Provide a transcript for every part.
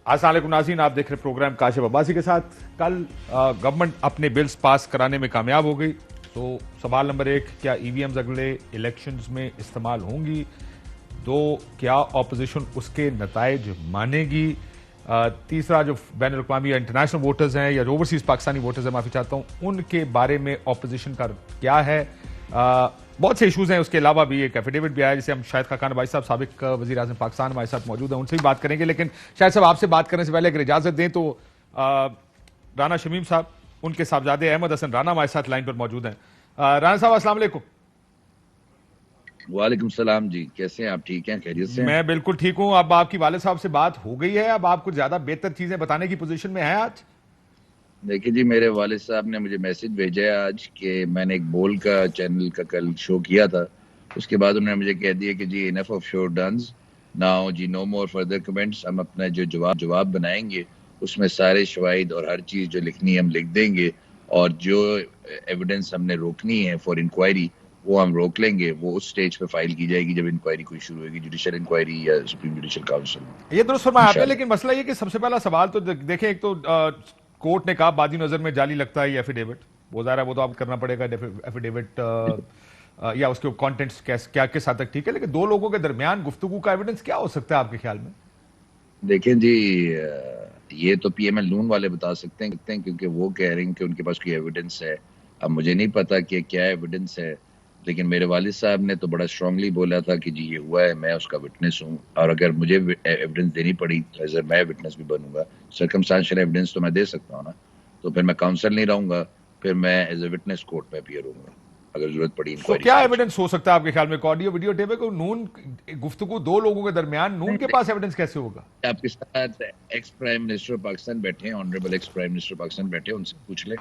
अस्सलाम वालेकुम नाज़रीन, आप देख रहे प्रोग्राम काशिफ अब्बासी के साथ। कल गवर्नमेंट अपने बिल्स पास कराने में कामयाब हो गई। तो सवाल नंबर 1, क्या ईवीएम्स अगले इलेक्शंस में इस्तेमाल होंगी? 2, क्या ऑपोजिशन उसके नताइज मानेगी? तीसरा, जो बैन अवी या इंटरनेशनल वोटर्स हैं या ओवरसीज पाकिस्तानी वोटर्स हैं, माफी चाहता हूं, उनके बारे में ऑपोजिशन का क्या है? बहुत से इशूज हैं। उसके अलावा भी एक एफिडेविट भी आया, जिसे हम शाहिद खाकान भाई साहब, साबिक वजीर आज़म पाकिस्तान, हमारे साथ मौजूद हैं, उनसे भी बात करेंगे। लेकिन शायद साहब, आपसे बात करने से पहले अगर इजाजत दें तो राना शमीम साहब, उनके साहबजादे अहमद हसन राना हमारे साथ लाइन पर मौजूद हैं। राना साहब, अस्सलाम वालेकुम। वालेकुम सलाम जी, कैसे हैं आप? ठीक हैं, खैरियत से हैं? मैं बिल्कुल ठीक हूं। अब आपकी वाले साहब से बात हो गई है, अब आप कुछ ज्यादा बेहतर चीजें बताने की पोजीशन में हैं आज? देखिए जी, मेरे वालिद साहब ने मुझे मैसेज भेजा है आज कि मैंने एक बोल का चैनल का कल शो किया था। उसके बाद उन्होंने मुझे कह दिया कि जी enough of showdowns now जी, नो मोर फर्दर कमेंट्स। हम अपना जो जवाब बनाएंगे उसमें सारे शवाहिद और हर चीज़ जो लिखनी है हम लिख देंगे, और जो एविडेंस हमने रोकनी है फॉर इंक्वायरी वो हम रोक लेंगे। वो उस स्टेज पे फाइल की जाएगी जब इंक्वायरी कोई शुरू होगी, जुडिशल इंक्वायरी या सुप्रीम जुडिशल काउंसिल में, ये दुरुस्त फरमाया आपने। इंशाल्लाह। लेकिन मसला ये कि सबसे पहला सवाल तो देखें, एक तो कोर्ट ने कहा बादी नजर में जाली लगता है ये एफिडेविट, वो ज़ाहिर है वो तो आप करना पड़ेगा एफिडेविट, या उसके कंटेंट्स क्या किस हद तक ठीक है। लेकिन दो लोगों के दरमियान गुफ्तगू का एविडेंस क्या हो सकता है आपके ख्याल में? देखें जी, ये तो पीएमएल नून वाले बता सकते हैं क्योंकि वो कह रहे हैं कि उनके पास कोई एविडेंस है। अब मुझे नहीं पता कि क्या एविडेंस है, लेकिन मेरे वालिद साहब ने तो बड़ा स्ट्रांगली बोला था कि जी ये हुआ है, मैं उसका विटनेस हूँ, और अगर मुझे एविडेंस देनी पड़ी तो एज मैं विटनेस भी बनूंगा। सर्कमस्टेंशियल एविडेंस तो मैं दे सकता हूँ ना, तो फिर मैं काउंसिल नहीं रहूंगा, फिर मैं एज ए विटनेस कोर्ट में अपीयर होऊंगा अगर जरूरत पड़ी तो इंक्वायरी क्या स्टेज। एविडेंस हो सकता है आपके ख्याल में? ऑडियो वीडियो टेप है को नून गुफ्तगू दो लोगों के दरमियान, नून के पास एविडेंस कैसे होगा? आपके साथ एक्स प्राइम मिनिस्टर पाकिस्तान बैठे हैं, honourable ex prime minister Pakistan बैठे हैं, उनसे पूछ ले।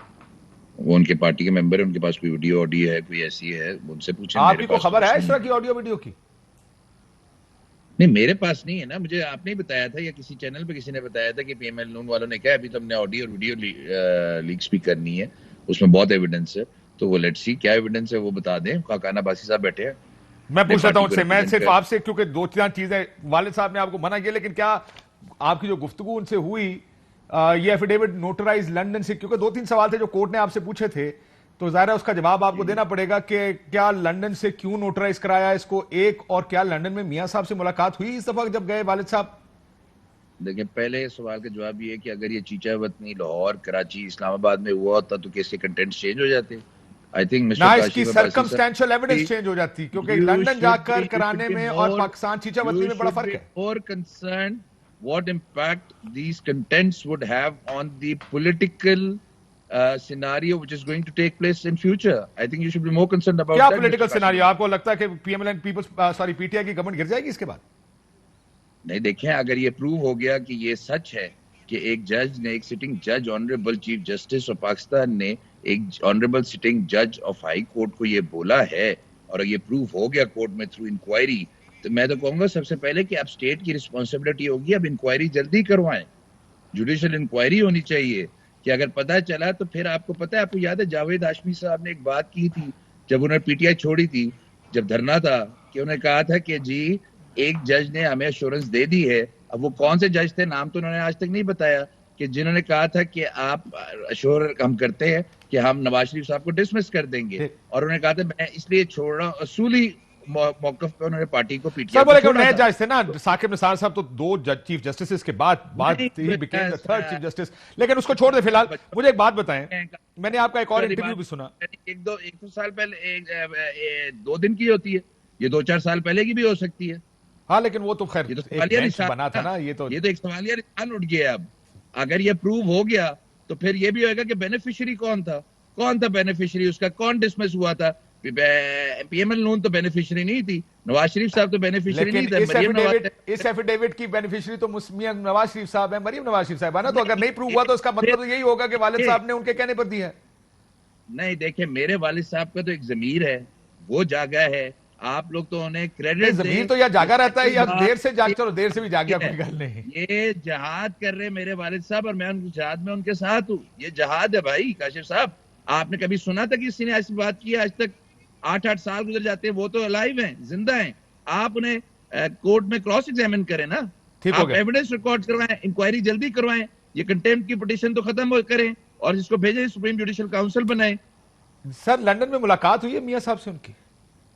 वो उनके पार्टी के मेंबर है, उनके पास कोई वीडियो ऑडियो है, कोई ऐसी है, उनसे पूछें। मेरे आपकी को पास तो खबर कुछ है इस नहीं तरह है। की ऑडियो वीडियो की? नहीं, मेरे पास नहीं है ना, मुझे आपने ही बताया था या किसी चैनल पे किसी ने बताया था कि पीएमएल नून वालों ने कहा अभी तो हमने ऑडियो और वीडियो लीक्स भी करनी है, उसमें बहुत एविडेंस है। तो वो लेट्स सी क्या एविडेंस है वो बता दें। खाकाना बासी साहब बैठे हैं मैं अपने पूछ लेता पार्टी हूं को उससे, मैं रिप्रेजेंट सिर्फ कर। आपसे, क्योंकि दो चार चीजें वालिद साहब ने आपको मना किया, लेकिन क्या आपकी जो गुफ्तगू उनसे हुई, ये एफिडेविट नोटराइज लंदन से, क्योंकि 2-3 सवाल थे जो कोर्ट ने आपसे पूछे थे, तो जाहिर है उसका जवाब आपको देना पड़ेगा कि क्या लंदन से क्यों नोटराइज कराया इसको, एक, और क्या लंदन में मियां साहब से मुलाकात हुई इस दफा जब गए वालिद साहब? देखिए, पहले सवाल का जवाब ये है कि अगर ये चीचा वतनी लाहौर, कराची, इस्लामाबाद में हुआ होता तो कैसे कंटेंट चेंज हो जाते? आई थिंक मिस्टर ना इसकी Kashif Abbasi circumstantial evidence change हो जाती, क्योंकि लंदन जाकर कराने में और पाकिस्तान चीचावतनी में बड़ा फर्क है। more concerned what impact these contents would have on the political scenario which is going to take place in future. I think you should be more concerned about क्या that, political Mr. Scenario? Kashif. आपको लगता है कि PML peoples sorry PTI की government गिर जाएगी इसके बाद? नहीं, देखें, अगर ये प्रूव हो गया कि ये सच है कि एक जज ने, एक सिटिंग जज, honourable chief justice of Pakistan ने एक ऑनरेबल सिटिंग जज ऑफ हाई कोर्ट को ये बोला है, और ये प्रूव हो गया कोर्ट में थ्रू इंक्वायरी, तो मैं तो कहूंगा सबसे पहले कि अब स्टेट की रिस्पॉन्सिबिलिटी होगी, अब इंक्वायरी जल्दी करवाएं। जुडिशल इंक्वायरी होनी चाहिए कि अगर पता चला तो फिर आपको पता है, आपको याद है जावेद हाशमी साहब ने एक बात की थी जब उन्होंने पीटीआई छोड़ी थी, जब धरना था, कि उन्होंने कहा था कि जी एक जज ने हमें एश्योरेंस दे दी है। अब वो कौन से जज थे, नाम तो उन्होंने आज तक नहीं बताया, कि जिन्होंने कहा था कि आप अश्योर हम करते हैं कि हम नवाज शरीफ साहब को डिसमिस कर देंगे, और उन्होंने कहा था मैं इसलिए छोड़ रहा हूँ, असूली मौकफ पे उन्होंने पार्टी को पीटीआई सर को बोले कि छोड़ा नए था। जज थे ना साकिब निसार साहब, तो दो चीफ जस्टिस के बाद he became the third chief justice. लेकिन उसको छोड़ दे फिलहाल। मुझे एक बात बताएं, मैंने आपका एक और इंटरव्यू भी सुना। एक दो साल पहले, 2 दिन की होती है, ये 2-4 साल पहले की भी हो सकती है। हाँ, लेकिन वो तो खैर ये तो एक सवालिया बेंच निशान बना था ना, ये तो एक सवालिया निशान उठ गया। अब अगर ये प्रूव हो गया तो फिर ये भी होगा कि बेनिफिशियरी कौन था बेनिफिशियरी उसका, कौन डिसमिस हुआ था? पीएमएल नून तो बेनिफिशियरी नहीं थी, नवाज शरीफ साहब तो बेनिफिशियरी नहीं लेकिन थे, मरियम नवाज। इस एफिडेविट की बेनिफिशियरी तो मियां नवाज शरीफ साहब है, मरियम नवाज शरीफ साहब है ना। तो अगर नहीं प्रूव हुआ तो इसका मतलब तो यही होगा कि वालिद साहब ने उनके कहने पर दी है। नहीं, देखे, मेरे वालिद साहब का तो एक जमीर है, वो जागा है। आप लोग तो उन्हें नहीं, क्रेडिट जमीर दें। तो या जागा रहता है या देर से जाग, ये चलो देर से भी जाग गया, कोई गल नहीं। ये जहाद कर रहे मेरे वालिद साहब, और मैं उनके जहाद में उनके साथ हूँ। ये जहाद है भाई काशिफ साहब। आपने कभी सुना था कि किसी ने ऐसी बात की? आज तक 8-8 साल गुजर जाते हैं, वो तो अलाइव हैं, जिंदा हैं। आप उन्हें कोर्ट में क्रॉस एग्जामिन करें ना, ठीक हो आप गया। एविडेंस रिकॉर्ड करवाएं, इंक्वायरी जल्दी करवाएं, ये कंटेम्प्ट की पिटीशन तो खत्म करें और इसको भेजें, सुप्रीम जुडिशियल काउंसिल बनाएं। सर लंदन में मुलाकात हुई है मियां साहब से उनकी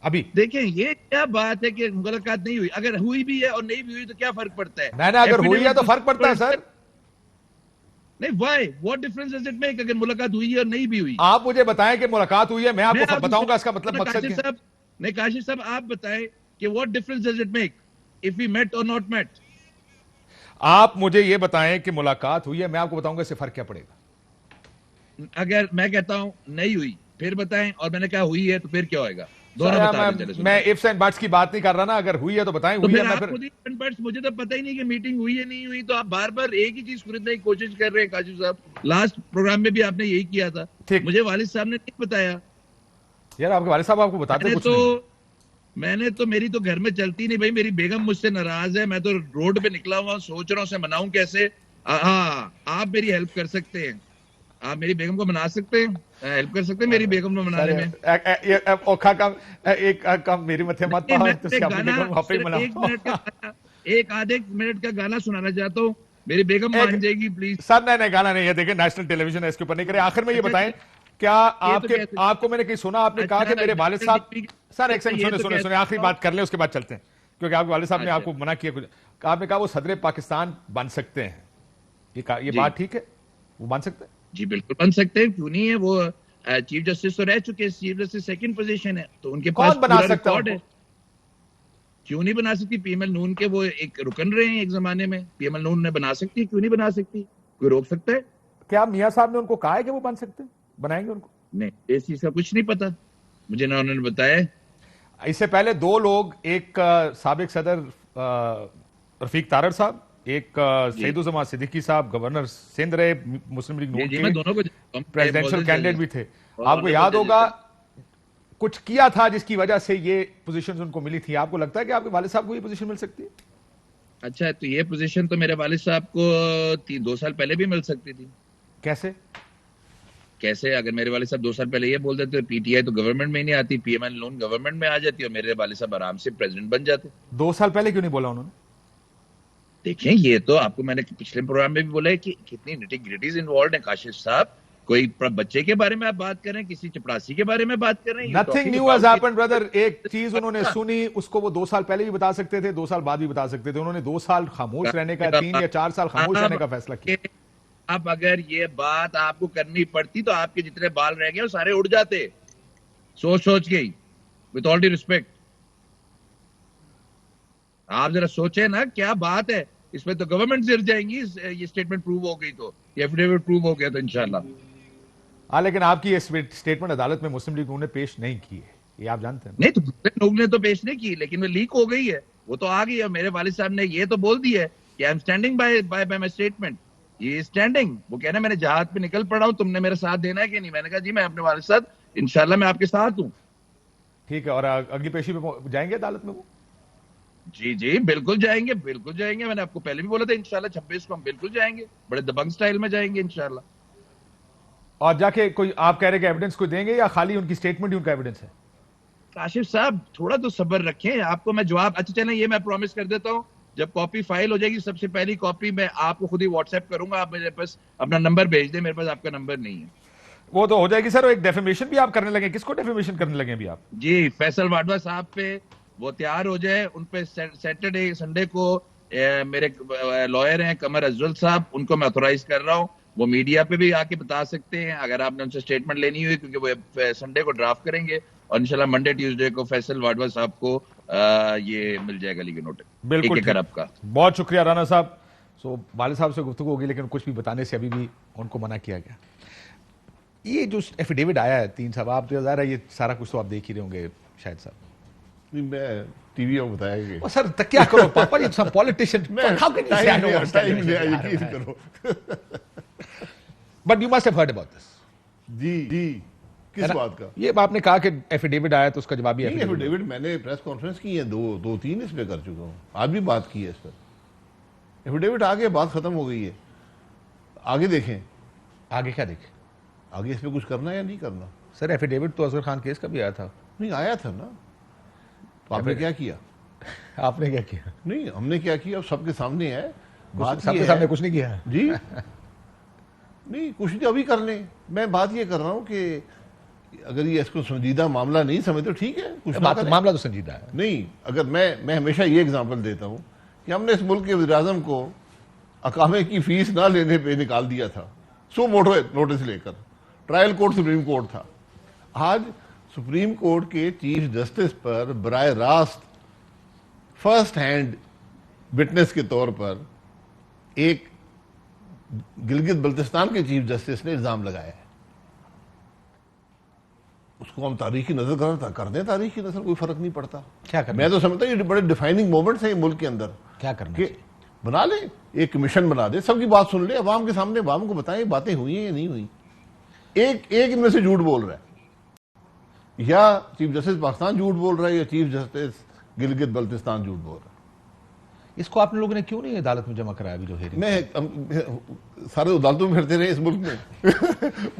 अभी? देखें ये क्या बात है कि मुलाकात नहीं हुई? अगर हुई भी है और नहीं भी हुई तो क्या फर्क पड़ता है? ना अगर हुई है Affidavit तो फर्क पड़ता है सर। नहीं, why, what difference does it make अगर मुलाकात हुई है और नहीं भी हुई? आप मुझे बताएं कि मुलाकात हुई है, मैं मैं आपको आपसे बताऊंगा इसका मतलब मकसद काशिफ क्या है। साहब, नहीं काशिफ साहब आप बताएं कि what difference does it make if we met और नॉट मेट? आप मुझे ये बताएं कि मुलाकात हुई है, मैं आपको बताऊंगा इससे फर्क क्या पड़ेगा। अगर मैं कहता हूं नहीं हुई फिर बताएं, और मैंने कहा हुई है तो फिर क्या होएगा? सर दोनों यार, बता दें, चले सुन मैं लें। इफ्स एंड बट्स की बात नहीं कर रहा ना, अगर हुई है तो बताएं तो हुई है, फिर मैं आप फिर खुद ही कन्वर्ट्स, मुझे तो पता ही नहीं कि मीटिंग हुई है नहीं हुई, तो आप बार बार एक ही चीज खरीदने की कोशिश कर रहे हैं काशिफ साहब। लास्ट प्रोग्राम में भी आपने यही किया था, ठीक। मुझे वालिद साहब ने नहीं बताया। यार आपके वाले साहब आपको बताते कुछ नहीं। मैंने तो मेरी तो घर में चलती नहीं भाई, मेरी बेगम मुझसे नाराज है, मैं तो रोड पे निकला हुआ सोच रहा हूँ उसे मनाऊं कैसे। हाँ, आप मेरी हेल्प कर सकते हैं, आप मेरी बेगम को मना सकते हैं, हेल्प कर सकते हैं मेरी बेगम को सर मनाने में। औखा काम, एक काम मेरी मथे मत नहीं, पाओ, मैं तो एक अपनी गाना बेगम वापस सिर्फ मिला। एक मिनट का गाना, एक आधे मिनट का गाना सुनाना चाहता हूँ, मेरी बेगम मान जाएगी प्लीज। सर नहीं गाना नहीं है, देखिए नेशनल टेलीविजन है, इसके ऊपर नहीं करे। आखिर में ये अच्छा बताएं, क्या ये तो आपके कैसे? आपको मैंने कहीं सुना, आपने कहा अच्छा कि मेरे वालिद नेशनल साहब। टीवी सर एक सेकंड, ये सुने तो सुने सुने, आखिरी कैसे? बात कर ले उसके बाद चलते हैं, क्योंकि आपके वालिद साहब ने अच्छा आपको मना किया कुछ। आपने कहा वो सदर पाकिस्तान बन सकते हैं, ये जी बात ठीक है? वो बन सकते हैं? जी बिल्कुल बन सकते हैं, क्यों नहीं है? वो चीफ जस्टिस तो रह चुके हैं, चीफ जस्टिस सेकंड पोजीशन है, तो उनके पास कौन बना पूरा सकता है रिकॉर्ड है। उनको? क्यों नहीं बना सकती? पीएमएल नून के वो एक रुकन रहे हैं एक जमाने में, पीएमएल नून ने बना सकती है, क्यों नहीं बना सकती? कोई रोक सकता है? क्या मियां साहब ने उनको कहा है कि वो बन सकते हैं, बनाएंगे उनको? नहीं, इस चीज का कुछ नहीं पता मुझे, ना उन्होंने बताया। इससे पहले दो लोग, एक साबिक सदर रफीक तारड़ साहब, एक जी सईदुज़्ज़मा सिद्दीकी साहब, गवर्नर सिंध रहे मुस्लिम लीग जी नून जी, के, मैं दोनों को जानता हूं, प्रेसिडेंशियल मोअज़्ज़ज़ कैंडिडेट जजेस भी थे। और आपको ऑनरेबल याद जजेस होगा हैं। कुछ किया था जिसकी वजह से ये पोजीशंस उनको मिली थी। आपको लगता है कि आपके वालिद साहब को ये पोजीशन मिल सकती है? अच्छा, तो ये पोजीशन तो मेरे वालिद साहब को 2 साल पहले भी मिल सकती थी। कैसे? कैसे? अगर मेरे वालिद साहब 2 साल पहले ये बोल देते, पीटीआई तो गवर्नमेंट में ही नहीं आती, पीएमएल नून गवर्नमेंट में आ जाती और मेरे वालिद साहब आराम से प्रेसिडेंट बन जाते। 2 साल पहले क्यों नहीं बोला उन्होंने? देखें, ये तो आपको मैंने पिछले प्रोग्राम में भी बोला है कि कितनी निटी-ग्रिटीज इन्वॉल्व है काशिफ साहब। कोई बच्चे के बारे में आप बात कर रहे हैं, किसी चपरासी के बारे में बात कर रहे हैं। Nothing new has happened brother. एक चीज उन्होंने सुनी, उसको वो 2 साल पहले भी बता सकते थे, 2 साल बाद भी बता सकते थे। उन्होंने 2 साल खामोश रहने का, 3 या 4 साल खामोश रहने का फैसला किया। अब अगर ये बात आपको करनी पड़ती तो आपके जितने बाल रह गए वो सारे उड़ जाते, सोच सोच के ही, विथ ऑल डी रिस्पेक्ट। आप जरा सोचे ना, क्या बात है इसमें, तो गवर्नमेंट गिर जाएंगी ये स्टेटमेंट प्रूव हो गई तो, ये एफिडेविट प्रूव हो गया तो इंशाल्लाह। हाँ, लेकिन आपकी ये स्टेटमेंट अदालत में मुस्लिम लीग ने पेश नहीं की है, ये आप जानते हैं ना? नहीं तो लोग ने तो पेश नहीं की, लेकिन वो लीक हो गई है, वो तो आ गई है। मेरे वालिद साहब ने ये तो बोल दिया है कि I am standing by by my statement. ये स्टैंडिंग, वो कह रहे हैं मैंने जहाज पे निकल पड़ा हूं, तुमने मेरा साथ देना है कि नहीं? मैंने कहा जी मैं अपने वालिद साहब इंशाल्लाह मैं आपके साथ हूं। ठीक है, और अगली पेशी पे जाएंगे अदालत में वो? जी जी बिल्कुल जाएंगे, बिल्कुल जाएंगे। मैंने आपको पहले भी बोला था इंशाल्लाह 26 को हम बिल्कुल जाएंगे, बड़े दबंग स्टाइल में जाएंगे इंशाल्लाह। और जाके कोई, आप कह रहे कि एविडेंस कोई देंगे या खाली उनकी स्टेटमेंट ही उनका एविडेंस है? काशिफ साहब थोड़ा तो सब्र रखें, आपको मैं जवाब, अच्छा चलें ये मैं प्रॉमिस कर देता हूँ, जब कॉपी फाइल हो जाएगी सबसे पहली कॉपी मैं आपको खुद ही व्हाट्सएप करूंगा, आप मेरे पास अपना नंबर भेज दें, मेरे पास आपका नंबर नहीं है। वो तो हो जाएगी सर। एक डेफेमेशन भी आप करने लगे, किसको डेफेमेशन करने लगे अभी आप? जी फैसल वाडवा साहब पे वो तैयार हो जाए, उन पे सैटरडे संडे को मेरे लॉयर हैं कमर अजवल साहब, उनको मैं ऑथोराइज कर रहा हूँ, वो मीडिया पे भी आके बता सकते हैं अगर आपने उनसे स्टेटमेंट लेनी हुई, क्योंकि वो संडे को ड्राफ्ट करेंगे और इंशाल्लाह मंडे ट्यूसडे को फैसल वाडवा साहब को ये मिल जाएगा लीगल नोटिस। बिल्कुल एक अरब का। बहुत शुक्रिया राना साहब। सो वालिद साहब से गुफ्तगू होगी, लेकिन कुछ भी बताने से अभी भी उनको मना किया गया। ये जो एफिडेविट आया है 3 साहब, आप तो ज़ाहिर है ये सारा कुछ तो आप देख ही रहे होंगे शायद साहब। नहीं, मैं टीवी में बताया कि ओ सर क्या करो पापा, ये सब पॉलिटिशियन, हाउ कैन यू से आई नो टाइम व्हाट्स यकीन करो। But you must have heard about this. जी जी, किस बात का? ये आपने कहा कि एफिडेविट आया तो उसका जवाबी नहीं, एफिडेविट। एफिडेविट मैंने प्रेस कॉन्फ्रेंस की है, दो तीन इस पे कर चुका हूँ, आज भी बात की है इस पर। एफिडेविट आ गया, बात खत्म हो गई है। आगे देखें, आगे क्या देखें? आगे इस पे कुछ करना है या नहीं करना? सर एफिडेविट तो अजहर खान केस का भी आया था। नहीं आया था ना, तो आपने क्या किया? आपने क्या किया? नहीं, हमने क्या किया अब सबके सामने है, बात सबके ये सामने है कुछ नहीं किया। जी। नहीं, कुछ नहीं, अभी कर लें। मैं बात ये कर रहा हूं कि अगर ये इसको संजीदा मामला नहीं समझते तो ठीक है, कुछ ना करें। मामला तो संजीदा है। नहीं, अगर मैं हमेशा ये एग्जांपल देता हूं कि हमने इस मुल्क के वज़ीर-ए-आज़म को अकामे की फीस ना लेने पे निकाल दिया था, सो मोटो नोटिस लेकर। ट्रायल कोर्ट सुप्रीम कोर्ट था। आज सुप्रीम कोर्ट के चीफ जस्टिस पर बराह रास्त फर्स्ट हैंड विटनेस के तौर पर एक गिलगित बल्तिस्तान के चीफ जस्टिस ने इल्जाम लगाया है। उसको हम तारीख की नजर कर दें, तारीख की नजर, कोई फर्क नहीं पड़ता। क्या करना? मैं तो समझता हूँ ये बड़े डिफाइनिंग मोमेंट्स हैं ये मुल्क के अंदर। क्या करना कि बना ले, एक कमीशन बना दे, सबकी बात सुन ले, अवाम के सामने अवाम को बताएं बातें हुई हैं या नहीं हुई। एक इनमें से झूठ बोल रहा है, या चीफ जस्टिस पाकिस्तान झूठ बोल रहा है, या चीफ जस्टिस गिलगित बल्तिस्तान झूठ बोल रहा है। इसको आप लोगों ने क्यों नहीं अदालत में जमा कराया अभी जो हेरिंग? मैं सारे अदालतों में फिरते रहे इस मुल्क में।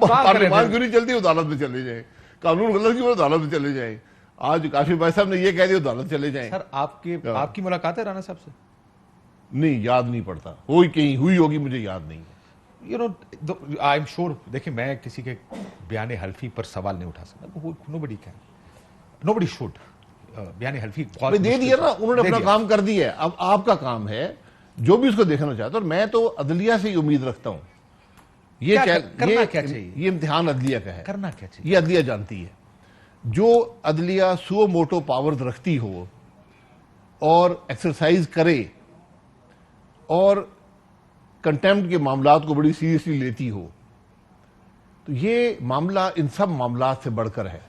पार्लियामान क्यों नहीं चलती, अदालत में चले जाए। कानून गलत क्यों, अदालत में चले जाए। आज काशिफ भाई साहब ने ये कह दिया, अदालत चले जाए। सर आपकी मुलाकात है राणा साहब से? नहीं, याद नहीं पड़ता, हुई कहीं हुई होगी, मुझे याद नहीं है। You know, I am sure. देखिए, मैं किसी के बयान हल्फी पर सवाल नहीं उठा सकता। Nobody can, nobody should. बयान हल्फी दे दिया ना उन्होंने, अपना काम कर दिया है। अब आपका काम है जो भी उसको देखना चाहता, और मैं तो अदलिया से ही उम्मीद रखता हूं। ये करना क्या चाहिए? ये इम्तिहान अदलिया का है। करना क्या चाहिए? ये अदलिया जानती है। जो अदलिया सुओ मोटो पावर्स रखती हो और एक्सरसाइज करे और कंटेम्प्ट के मामलात को बड़ी सीरियसली लेती हो, तो ये मामला इन सब मामलात से बढ़कर है।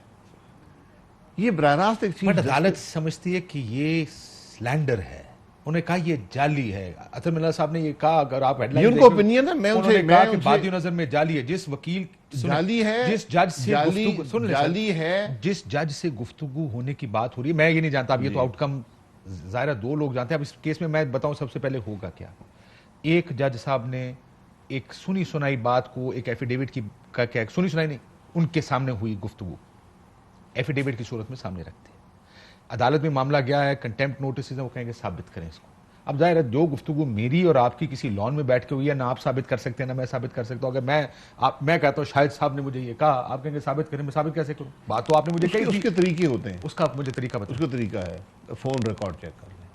ये बराह रास्त एक चीज अदालत समझती है कि ये स्लैंडर है। उन्होंने कहा ये जाली है। अतर मिल्ला साहब ने ये कहा, अगर आप हेडलाइन उनको ओपिनियन है, मैं उनसे कहा कि बादियों नजर में जाली है। जिस वकील जाली है, जिस जज से जाली है, जिस जज से गुफ्तगू होने की बात हो रही है, मैं ये नहीं जानता। अब ये तो आउटकम जाहिर है 2 लोग जानते हैं। अब इस केस में मैं बताऊं सबसे पहले होगा क्या। एक जज साहब ने एक सुनी सुनाई बात को एक एफिडेविट की क्या, सुनी सुनाई नहीं, उनके सामने हुई गुफ्तगू एफिडेविट की सूरत में सामने रखते हैं। अदालत में मामला गया है, कंटेम्प्ट नोटिस है, वो कहेंगे साबित करें इसको। अब जाहिर है जो गुफ्तगू मेरी और आपकी किसी लॉन में बैठ के हुई है, ना आप साबित कर सकते हैं ना मैं साबित कर सकता हूं। अगर मैं कहता हूं शाहिद साहब ने मुझे ये कहा, आप कहेंगे साबित करें, मैं साबित कैसे करूं? बात तो आपने मुझे कही। उसके तरीके होते हैं। उसका मुझे तरीका बताओ। उसका तरीका है फोन रिकॉर्ड चेक कर ले,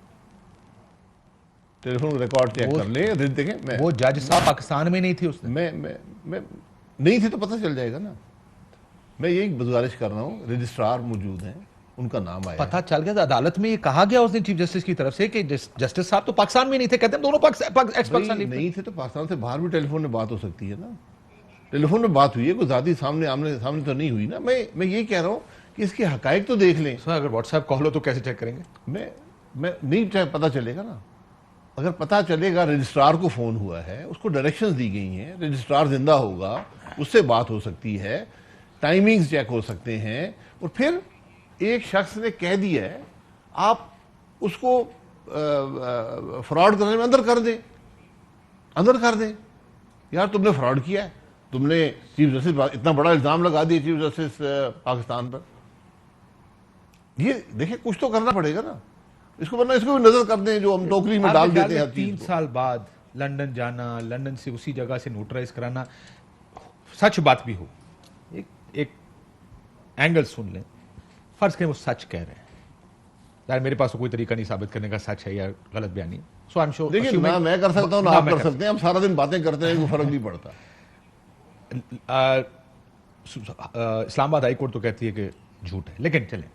टेलीफोन रिकॉर्ड चेक कर ले, देखें। वो जज साहब पाकिस्तान में नहीं थे उसने। मैं नहीं थे तो पता चल जाएगा ना। मैं यही गुजारिश कर रहा हूँ, रजिस्ट्रार मौजूद हैं, उनका नाम आया, पता चल गया। अदालत में ये कहा गया उस दिन चीफ जस्टिस की तरफ से कि जस्टिस साहब तो पाकिस्तान में नहीं थे। कहते हैं दोनों पाकिस्तान नहीं थे तो पाकिस्तान से बाहर भी टेलीफोन में बात हो सकती है ना। टेलीफोन में बात हुई है, कोई जाती सामने आमने सामने तो नहीं हुई ना। मैं ये कह रहा हूँ कि इसके हकायक तो देख लें। अगर व्हाट्सएप कॉल हो तो कैसे चेक करेंगे? मैं नहीं चाहे पता चलेगा ना। अगर पता चलेगा रजिस्ट्रार को फोन हुआ है, उसको डायरेक्शंस दी गई हैं, रजिस्ट्रार जिंदा होगा, उससे बात हो सकती है, टाइमिंग्स चेक हो सकते हैं, और फिर एक शख्स ने कह दिया है, आप उसको फ्रॉड करने में अंदर कर दें। यार तुमने फ्रॉड किया है, तुमने चीफ जस्टिस इतना बड़ा इल्जाम लगा दिया चीफ जस्टिस पाकिस्तान पर। ये देखिए कुछ तो करना पड़ेगा ना इसको, वरना इसको भी नजर कर दें जो हम टोकरी में डाल देते हैं। 3 साल बाद लंदन जाना, लंदन से उसी जगह से नोटराइज कराना, सच बात भी हो, एक एंगल सुन लें, फर्ज करें वो सच कह रहे हैं, यार मेरे पास तो कोई तरीका नहीं साबित करने का सच है या गलत बयानी। सो आई एम श्योर, देखिए ना मैं कर सकता हूं ना आप कर सकते हैं, हम सारा दिन बातें करते हैं, कोई फर्क नहीं पड़ता। इस्लामाबाद हाई कोर्ट तो कहती है कि झूठ है, लेकिन चलें,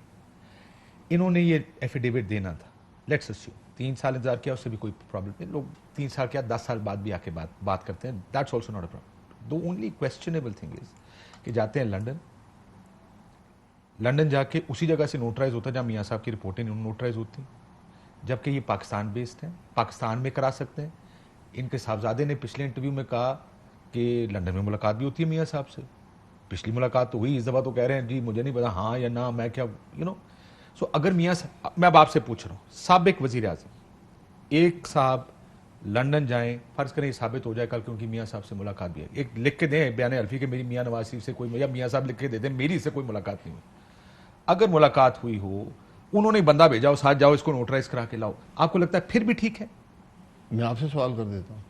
इन्होंने ये एफिडेविट देना था, लेट्स अस्यूम 3 साल इंतजार किया, उससे भी कोई प्रॉब्लम नहीं। लोग 3 साल क्या 10 साल बाद भी आके बात करते हैं, that's also not a problem. The only questionable thing is कि जाते हैं लंदन जाके उसी जगह से नोटराइज होता है जहां मियाँ साहब की रिपोर्टें नोटराइज होती, जबकि ये पाकिस्तान बेस्ड हैं, पाकिस्तान में करा सकते हैं। इनके साहबजादे ने पिछले इंटरव्यू में कहा कि लंदन में मुलाकात भी होती है मियाँ साहब से, पिछली मुलाकात तो हुई, इस दफ़ा तो कह रहे हैं जी मुझे नहीं पता हाँ या ना, मैं क्या सो अगर मियाँ साहब, मैं अब आपसे पूछ रहा हूँ, साबिक वज़ीर आज़म एक साहब लंदन जाएं, फर्ज करें साबित हो जाए कल कि उनकी मियाँ साहब से मुलाकात भी है, एक लिख के दें बयान हल्फी के मेरी मियाँ नवाज शरीफ से कोई, या मियाँ साहब लिख के दे दें मेरी इससे कोई मुलाकात नहीं हुई। अगर मुलाकात हुई हो उन्होंने बंदा भेजा, साथ जाओ इसको नोटराइज करा के लाओ, आपको लगता है फिर भी ठीक है? मैं आपसे सवाल कर देता हूं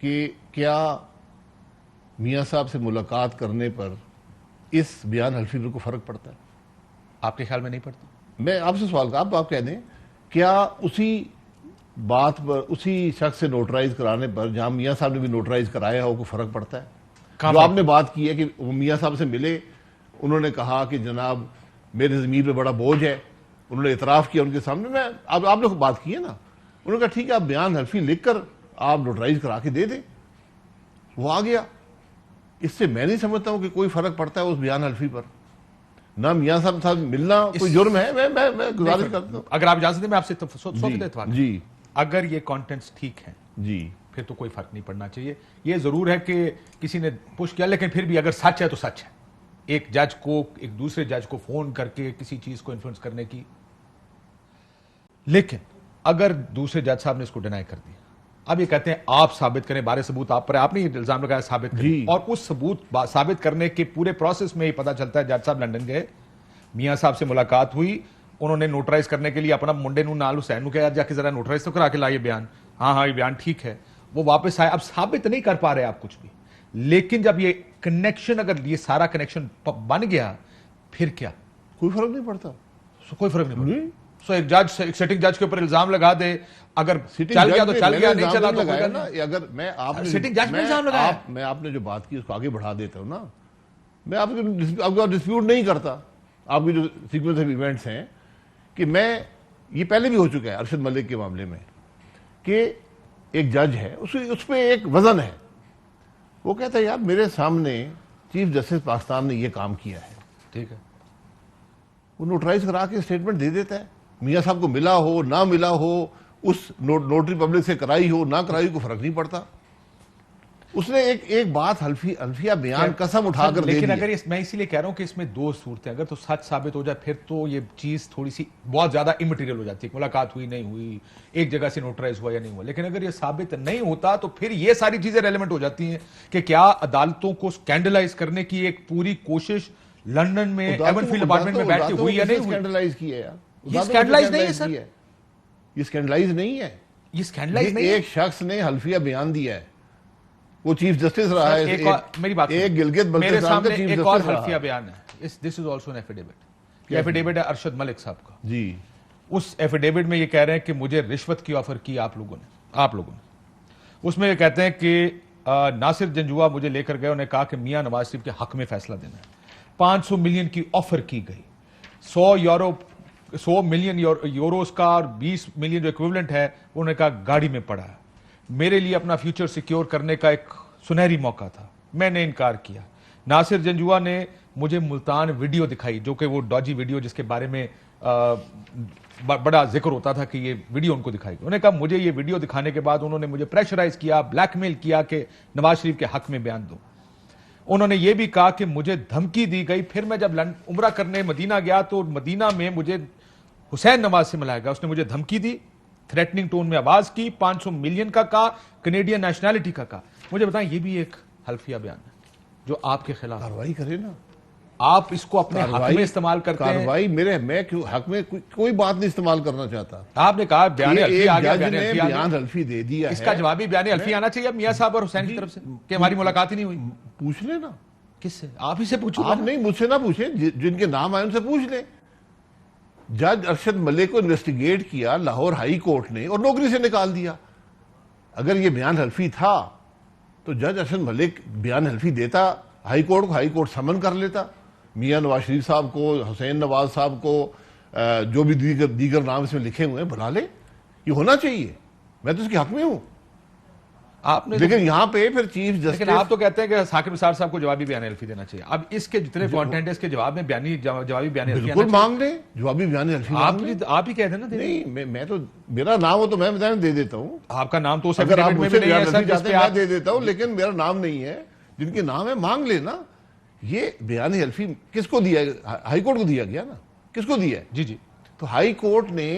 कि क्या मियां साहब से मुलाकात करने पर इस बयान हल्फी पर को फर्क पड़ता है? आपके ख्याल में नहीं पड़ता? मैं आपसे सवाल कर, आप कह दें, क्या उसी बात पर, उसी शख्स से नोटराइज कराने पर जहां मियां साहब ने भी नोटराइज कराया हो, कोई फर्क पड़ता है? जो आपने बात की है कि वो मियां साहब से मिले, उन्होंने कहा कि जनाब मेरे ज़मीर पे बड़ा बोझ है, उन्होंने इतराफ़ किया उनके सामने, मैं आप लोग बात की है ना, उन्होंने कहा ठीक है आप बयान हल्फी लिख कर आप नोटराइज करा के दे दें, वो आ गया। इससे मैं नहीं समझता हूं कि कोई फर्क पड़ता है उस बयान हल्फी पर। ना मियां साहब साथ मिलना कोई जुर्म है। मैं गुजारिश करता हूं, अगर आप इजाजत दें मैं आपसे इत्तेफाक जी, अगर ये कंटेंट्स ठीक हैं जी, फिर तो कोई फर्क नहीं पड़ना चाहिए। ये जरूर है कि किसी ने पुश किया, लेकिन फिर भी अगर सच है तो सच है। एक जज को एक दूसरे जज को फोन करके किसी चीज को इन्फ्लुएंस करने की, लेकिन अगर दूसरे जज साहब ने इसको डिनाई कर दिया, अब ये कहते हैं आप साबित करें, बारे सबूत आप पर, आपने ये इल्जाम लगाया साबित करें, और उस सबूत साबित करने के पूरे प्रोसेस में ही पता चलता है जज साहब लंदन गए, मियां साहब से मुलाकात हुई, उन्होंने नोटराइज करने के लिए अपना मुंडे नू नाल हुसैन नू कहा जाके जरा नोटराइज तो करा के लाइए बयान, हाँ ये बयान ठीक है, वो वापस आए। अब साबित नहीं कर पा रहे आप कुछ भी, लेकिन जब ये कनेक्शन, अगर ये सारा कनेक्शन बन गया, फिर क्या? कोई फर्क नहीं पड़ता। कोई फर्क नहीं पड़ता। सो एक जज, एक सिटिंग जज के ऊपर इल्जाम लगा दे, अगर चल गया तो चल गया, नहीं चला तो कोई ना। अगर मैं आपने सिटिंग जज में इल्जाम लगाया, मैं आपने जो बात की उसको आगे बढ़ा देता हूं ना, मैं आपका डिस्प्यूट नहीं करता। आपकी जो सीक्वेंस ऑफ इवेंट्स हैं कि मैं, ये पहले भी हो चुका है अरशद मलिक के मामले में कि एक जज है, उस पर एक वजन है, वो कहता है यार मेरे सामने चीफ जस्टिस पाकिस्तान ने ये काम किया है, ठीक है, वो नोटराइज करा के स्टेटमेंट दे देता है। मियां साहब को मिला हो ना मिला हो, उस नोटरी पब्लिक से कराई हो ना कराई को फर्क नहीं पड़ता। उसने एक बात हल्फिया बयान कसम उठाकर दे दी। लेकिन अगर मैं इसीलिए कह रहा हूं कि इसमें दो सूरतें, अगर तो सच साबित हो जाए फिर तो ये चीज थोड़ी सी बहुत ज्यादा इमटेरियल हो जाती है, मुलाकात हुई नहीं हुई, एक जगह से नोटराइज हुआ या नहीं हुआ। लेकिन अगर ये साबित नहीं होता तो फिर ये सारी चीजें रेलेवेंट हो जाती हैं कि क्या अदालतों को स्कैंडलाइज करने की एक पूरी कोशिश लंदन में एवनफील्ड अपार्टमेंट में बैठ के हुई या नहीं हुई? स्कैंडलाइज की है यार, ये स्कैंडलाइज नहीं है सर, ये स्कैंडलाइज नहीं है, ये स्कैंडलाइज नहीं है। एक शख्स ने हल्फिया बयान दिया है, वो चीफ जस्टिस रहा है। मेरी बात, एक गिलगित मेरे सामने एक और हल्फिया बयान है, this is also an affidavit. ये एफिडेविट है अरशद मलिक साहब का जी। उस एफिडेविट में ये कह रहे हैं कि मुझे रिश्वत की ऑफर की आप लोगों ने। उसमें ये कहते हैं कि नासिर जंजुआ मुझे लेकर गए, उन्हें कहा कि मियां नवाज शरीफ के हक में फैसला देना है। 500 मिलियन की ऑफर की गई, 100 मिलियन यूरोस का और 20 मिलियन जो इक्विवेलेंट है, उन्होंने कहा गाड़ी में पड़ा है। मेरे लिए अपना फ्यूचर सिक्योर करने का एक सुनहरी मौका था, मैंने इनकार किया। नासिर जंजुआ ने मुझे मुल्तान वीडियो दिखाई, जो कि वो डॉजी वीडियो जिसके बारे में बड़ा जिक्र होता था कि ये वीडियो उनको दिखाई। उन्होंने कहा मुझे ये वीडियो दिखाने के बाद उन्होंने मुझे प्रेशराइज किया, ब्लैकमेल किया कि नवाज शरीफ के हक में बयान दो। उन्होंने ये भी कहा कि मुझे धमकी दी गई। फिर मैं जब उम्रा करने मदीना गया तो मदीना में मुझे हुसैन नवाज से मिलाया गया, उसने मुझे धमकी दी, थ्रेटनिंग टोन में आवाज की, 500 मिलियन का कहा, कैनेडियन नेशनैलिटी का कहा। मुझे बताएं, ये भी एक हल्फिया बयान है जो आपके खिलाफ। कार्रवाई करे ना, आप इसको अपने हक में इस्तेमाल करते हैं। कार्रवाई मैं क्यों हक में कोई बात नहीं इस्तेमाल करना चाहता। आपने कहा बयान हल्फी आ गया, बयान हल्फी दे दिया, इसका जवाबी बयान हल्फी आना चाहिए मियां साहब और हुसैन की तरफ से कि हमारी मुलाकात ही नहीं हुई। पूछ लेना। किससे? आप ही से पूछो। आप नहीं, मुझसे ना पूछे, जिनके नाम आए उनसे पूछ ले। जज अरशद मलिक को इन्वेस्टिगेट किया लाहौर हाई कोर्ट ने और नौकरी से निकाल दिया। अगर ये बयान हल्फी था तो जज अरशद मलिक बयान हल्फी देता हाई कोर्ट को, हाई कोर्ट समन कर लेता मियां नवाज शरीफ साहब को, हुसैन नवाज साहब को, जो भी दीगर नाम इसमें लिखे हुए हैं बुला ले। ये होना चाहिए, मैं तो इसके हक में हूं। आपने लेकिन यहाँ पे फिर चीफ जस्टिस, लेकिन आप तो कहते हैं कि साकिब निसार साहब को जवाबी बयान हल्फी देना चाहिए। अब इसके जितने कंटेंट है इसके जवाब में जवाबी बयान हल्फी बिल्कुल मांग ले, जवाबी बयान हल्फी आप ही कहते हैं ना। नहीं, मैं तो, मेरा नाम हो तो मैं बयान दे देता हूँ। आपका नाम तो अगर आप मुझसे बयान हल्फी चाहते हैं मैं दे देता हूँ, लेकिन मेरा नाम नहीं है। जिनके नाम है मांग लेना। ये बयान हल्फी किसको दिया? हाई कोर्ट को दिया गया ना। किसको दिया? जी जी। तो हाई कोर्ट ने